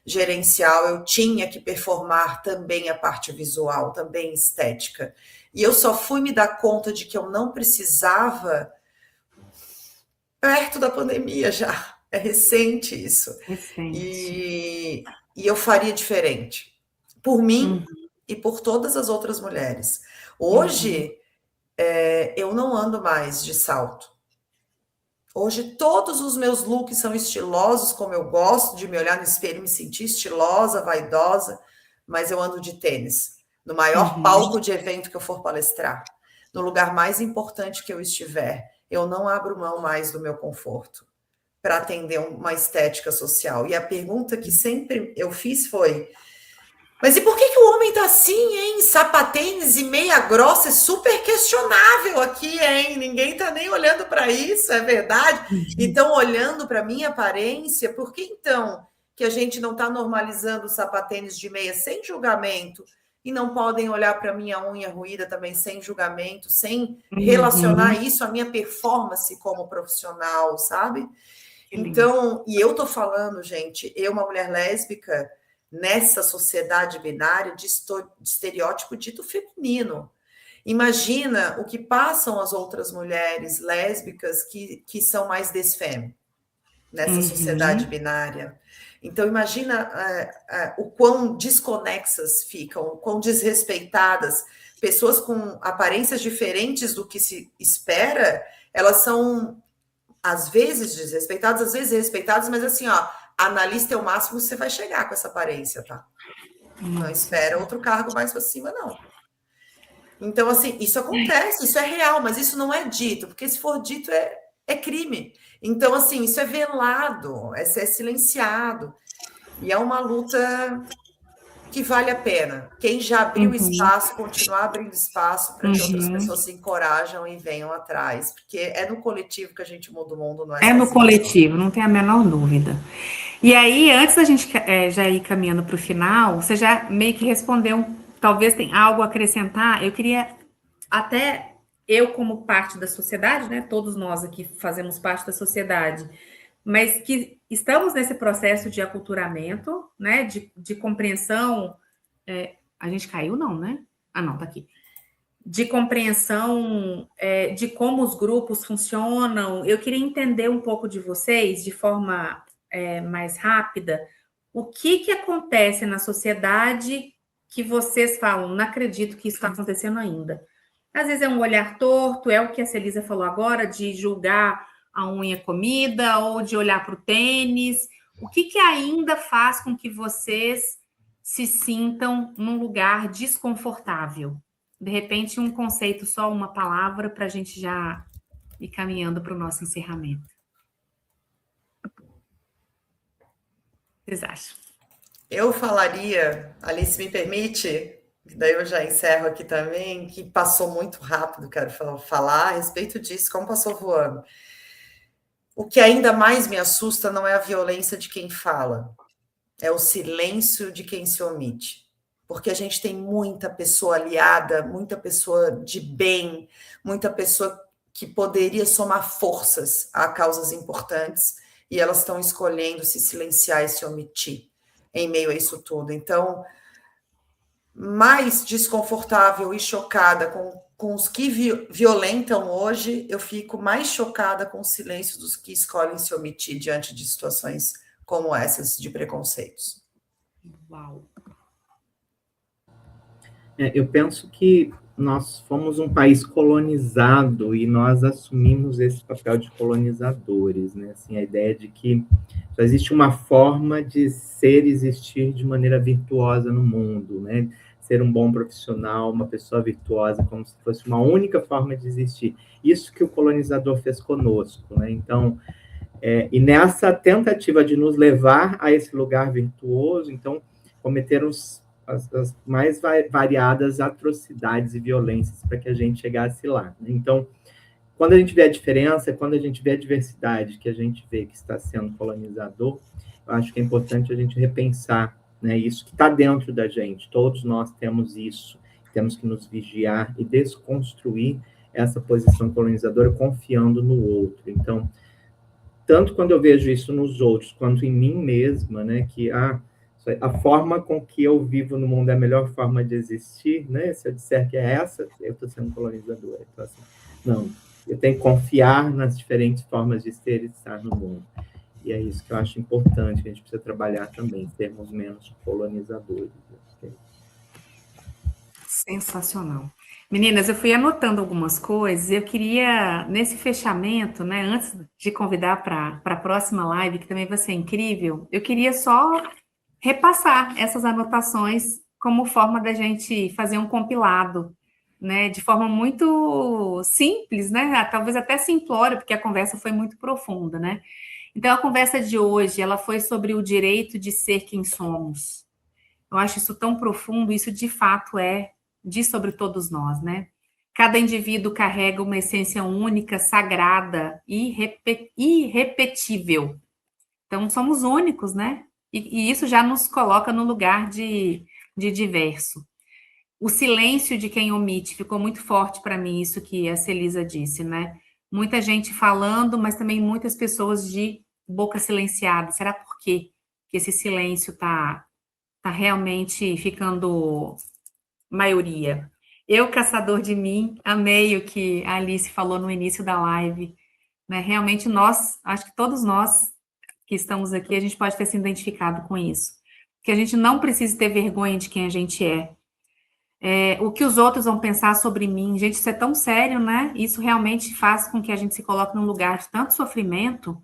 gerencial, eu tinha que performar também a parte visual, também estética. E eu só fui me dar conta de que eu não precisava perto da pandemia já. É recente isso. E eu faria diferente. Por mim e por todas as outras mulheres. Hoje, eu não ando mais de salto. Hoje, todos os meus looks são estilosos, como eu gosto de me olhar no espelho e me sentir estilosa, vaidosa, mas eu ando de tênis. No maior palco de evento que eu for palestrar. No lugar mais importante que eu estiver. Eu não abro mão mais do meu conforto para atender uma estética social. E a pergunta que sempre eu fiz foi: mas e por que o homem tá assim, hein? Sapatênis e meia grossa é super questionável aqui, hein? Ninguém tá nem olhando para isso, é verdade? Então, olhando para minha aparência, por que então que a gente não está normalizando o sapatênis de meia sem julgamento e não podem olhar para a minha unha ruída também sem julgamento, sem Uhum. relacionar isso à minha performance como profissional, sabe? Então, e eu tô falando, gente, eu, uma mulher lésbica, nessa sociedade binária de estereótipo dito feminino. Imagina o que passam as outras mulheres lésbicas que são mais desfem nessa sociedade binária. Então, imagina o quão desconexas ficam, o quão desrespeitadas. Pessoas com aparências diferentes do que se espera, elas são, às vezes, desrespeitadas, às vezes respeitadas, mas assim, ó, analista é o máximo que você vai chegar com essa aparência, tá? Não espera outro cargo mais para cima, não. Então, assim, isso acontece, isso é real, mas isso não é dito, porque se for dito é crime. Então, assim, isso é velado, é silenciado. E é uma luta que vale a pena. Quem já abriu espaço, continuar abrindo espaço para que outras pessoas se encorajam e venham atrás. Porque é no coletivo que a gente muda o mundo, não é É no sozinho. coletivo, não tem a menor dúvida. E aí, antes da gente já ir caminhando para o final, você já meio que respondeu, talvez tenha algo a acrescentar. Eu queria até, eu como parte da sociedade, né? Todos nós aqui fazemos parte da sociedade, mas que estamos nesse processo de aculturamento, né? De compreensão. A gente caiu, não, né? Ah, não, tá aqui. De compreensão de como os grupos funcionam. Eu queria entender um pouco de vocês, de forma mais rápida, o que acontece na sociedade que vocês falam, não acredito que isso está acontecendo ainda. Às vezes é um olhar torto, é o que a Celisa falou agora, de julgar a unha comida, ou de olhar para o tênis. O que ainda faz com que vocês se sintam num lugar desconfortável? De repente, um conceito, só uma palavra, para a gente já ir caminhando para o nosso encerramento. O que vocês acham? Eu falaria, Alice, me permite, daí eu já encerro aqui também, que passou muito rápido, quero falar a respeito disso, como passou voando. O que ainda mais me assusta não é a violência de quem fala, é o silêncio de quem se omite. Porque a gente tem muita pessoa aliada, muita pessoa de bem, muita pessoa que poderia somar forças a causas importantes, e elas estão escolhendo se silenciar e se omitir em meio a isso tudo. Então, mais desconfortável e chocada com os que violentam hoje, eu fico mais chocada com o silêncio dos que escolhem se omitir diante de situações como essas de preconceitos. Uau! Eu penso que nós fomos um país colonizado e nós assumimos esse papel de colonizadores, né? Assim, a ideia de que só existe uma forma de ser e existir de maneira virtuosa no mundo, né? Ser um bom profissional, uma pessoa virtuosa, como se fosse uma única forma de existir. Isso que o colonizador fez conosco, né? Então, e nessa tentativa de nos levar a esse lugar virtuoso, então, cometeram as mais variadas atrocidades e violências para que a gente chegasse lá. Então, quando a gente vê a diferença, quando a gente vê a diversidade que a gente vê que está sendo colonizador, eu acho que é importante a gente repensar, né, isso que está dentro da gente. Todos nós temos isso, temos que nos vigiar e desconstruir essa posição colonizadora confiando no outro. Então, tanto quando eu vejo isso nos outros, quanto em mim mesma, né, que a forma com que eu vivo no mundo é a melhor forma de existir, né? Se eu disser que é essa, eu estou sendo colonizadora. Então, assim, não, eu tenho que confiar nas diferentes formas de ser e estar no mundo. E é isso que eu acho importante, que a gente precisa trabalhar também, sermos menos colonizadores. Sensacional. Meninas, eu fui anotando algumas coisas e eu queria, nesse fechamento, né, antes de convidar para a próxima live, que também vai ser incrível, eu queria só repassar essas anotações como forma da gente fazer um compilado, né, de forma muito simples, né, talvez até simplória, porque a conversa foi muito profunda, né. Então, a conversa de hoje, ela foi sobre o direito de ser quem somos. Eu acho isso tão profundo, isso de fato diz sobre todos nós, né. Cada indivíduo carrega uma essência única, sagrada e irrepetível. Então, somos únicos, né? E isso já nos coloca no lugar de diverso. o silêncio de quem omite ficou muito forte para mim, isso que a Celisa disse, né? Muita gente falando, mas também muitas pessoas de boca silenciada. Será por quê que esse silêncio tá realmente ficando maioria? Eu, caçador de mim, amei o que a Alice falou no início da live, né? Realmente nós, acho que todos nós que estamos aqui, a gente pode ter se identificado com isso. Que a gente não precisa ter vergonha de quem a gente é. O que os outros vão pensar sobre mim, gente, isso é tão sério, né? Isso realmente faz com que a gente se coloque num lugar de tanto sofrimento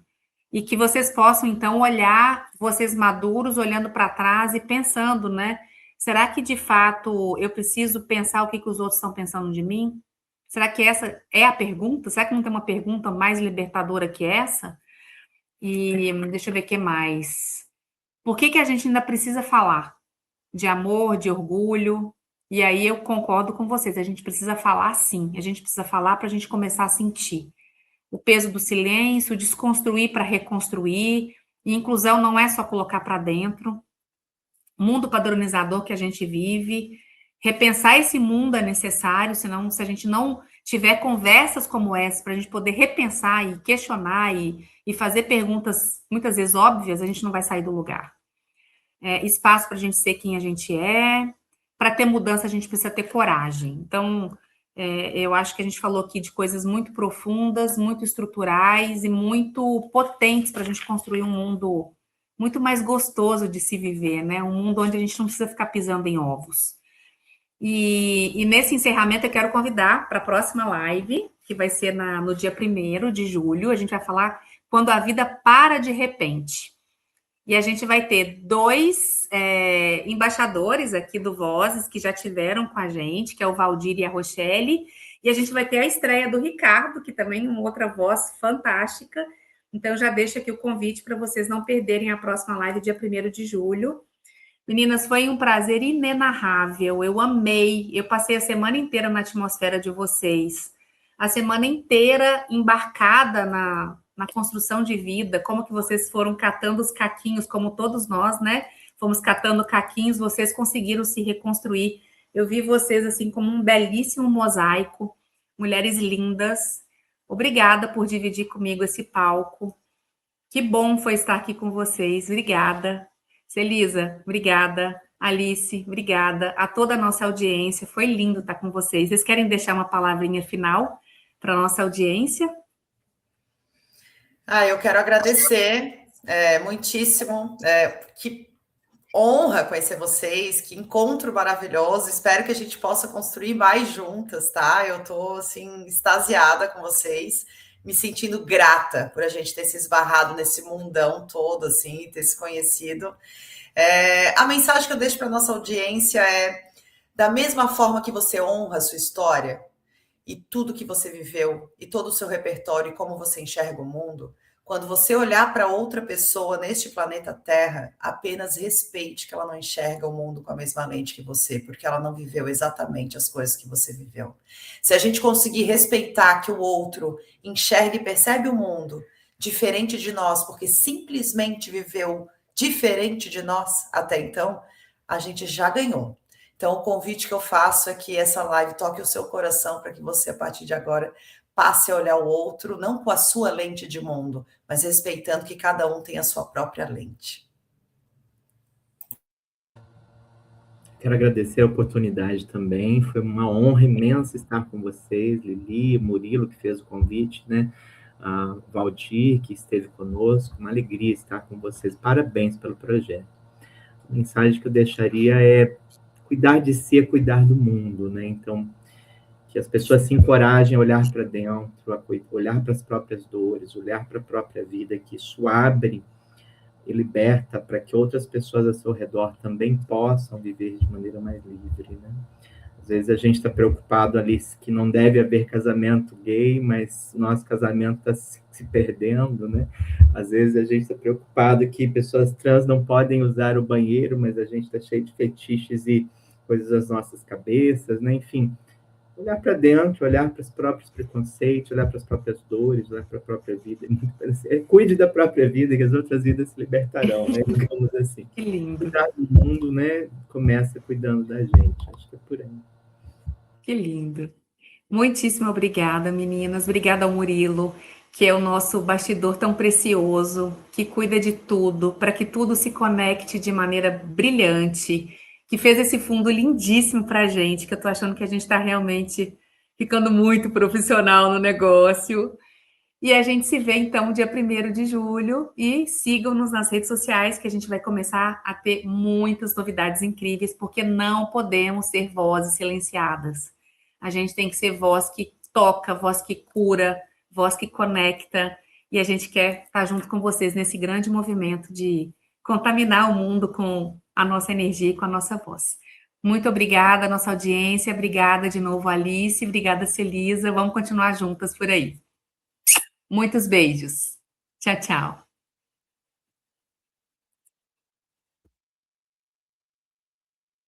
e que vocês possam, então, olhar, vocês maduros, olhando para trás e pensando, né? Será que, de fato, eu preciso pensar o que os outros estão pensando de mim? Será que essa é a pergunta? Será que não tem uma pergunta mais libertadora que essa? E deixa eu ver o que mais. Por que a gente ainda precisa falar de amor, de orgulho? E aí eu concordo com vocês, a gente precisa falar sim, a gente precisa falar para a gente começar a sentir o peso do silêncio, desconstruir para reconstruir, e inclusão não é só colocar para dentro, mundo padronizador que a gente vive, repensar esse mundo é necessário, senão se a gente não tiver conversas como essa, para a gente poder repensar e questionar e fazer perguntas muitas vezes óbvias, a gente não vai sair do lugar. Espaço para a gente ser quem a gente é. Para ter mudança, a gente precisa ter coragem. Então, eu acho que a gente falou aqui de coisas muito profundas, muito estruturais e muito potentes para a gente construir um mundo muito mais gostoso de se viver, né? Um mundo onde a gente não precisa ficar pisando em ovos. E nesse encerramento, eu quero convidar para a próxima live, que vai ser no dia 1º de julho. A gente vai falar quando a vida para de repente. E a gente vai ter 2 embaixadores aqui do Vozes que já tiveram com a gente, que é o Valdir e a Rochelle. E a gente vai ter a estreia do Ricardo, que também é uma outra voz fantástica. Então, já deixo aqui o convite para vocês não perderem a próxima live, dia 1º de julho. Meninas, foi um prazer inenarrável. Eu amei. Eu passei a semana inteira na atmosfera de vocês. A semana inteira embarcada na construção de vida, como que vocês foram catando os caquinhos, como todos nós, né? Fomos catando caquinhos, vocês conseguiram se reconstruir. Eu vi vocês assim como um belíssimo mosaico, mulheres lindas. Obrigada por dividir comigo esse palco. Que bom foi estar aqui com vocês. Obrigada. Celisa, obrigada. Alice, obrigada. A toda a nossa audiência, foi lindo estar com vocês. Vocês querem deixar uma palavrinha final para a nossa audiência? Eu quero agradecer muitíssimo. Que honra conhecer vocês, que encontro maravilhoso. Espero que a gente possa construir mais juntas, tá? Eu estou, assim, extasiada com vocês, me sentindo grata por a gente ter se esbarrado nesse mundão todo, assim, ter se conhecido. A mensagem que eu deixo para a nossa audiência é: da mesma forma que você honra a sua história, e tudo que você viveu, e todo o seu repertório, e como você enxerga o mundo, quando você olhar para outra pessoa neste planeta Terra, apenas respeite que ela não enxerga o mundo com a mesma lente que você, porque ela não viveu exatamente as coisas que você viveu. Se a gente conseguir respeitar que o outro enxerga e percebe o mundo diferente de nós, porque simplesmente viveu diferente de nós até então, a gente já ganhou. Então, o convite que eu faço é que essa live toque o seu coração para que você, a partir de agora, passe a olhar o outro, não com a sua lente de mundo, mas respeitando que cada um tem a sua própria lente. Quero agradecer a oportunidade também. Foi uma honra imensa estar com vocês, Lili, Murilo, que fez o convite, né? A Valdir, que esteve conosco. Uma alegria estar com vocês. Parabéns pelo projeto. A mensagem que eu deixaria é: cuidar de si é cuidar do mundo, né? Então, que as pessoas se encorajem a olhar para dentro, olhar para as próprias dores, olhar para a própria vida, que isso abre e liberta para que outras pessoas ao seu redor também possam viver de maneira mais livre, né? Às vezes a gente está preocupado ali que não deve haver casamento gay, mas nosso casamento está se perdendo, né? Às vezes a gente está preocupado que pessoas trans não podem usar o banheiro, mas a gente está cheio de fetiches e coisas das nossas cabeças, né? Enfim, olhar para dentro, olhar para os próprios preconceitos, olhar para as próprias dores, olhar para a própria vida. Cuide da própria vida, que as outras vidas se libertarão, né? Digamos assim. Que lindo. Cuidar do mundo, né? Começa cuidando da gente. Acho que é por aí. Que lindo. Muitíssimo obrigada, meninas. Obrigada ao Murilo, que é o nosso bastidor tão precioso, que cuida de tudo, para que tudo se conecte de maneira brilhante, que fez esse fundo lindíssimo para a gente, que eu estou achando que a gente está realmente ficando muito profissional no negócio. E a gente se vê, então, dia 1º de julho, e sigam-nos nas redes sociais, que a gente vai começar a ter muitas novidades incríveis, porque não podemos ser vozes silenciadas. A gente tem que ser voz que toca, voz que cura, voz que conecta, e a gente quer estar junto com vocês nesse grande movimento de contaminar o mundo com a nossa energia e com a nossa voz. Muito obrigada, nossa audiência, obrigada de novo, Alice, obrigada, Celisa, vamos continuar juntas por aí. Muitos beijos. Tchau, tchau.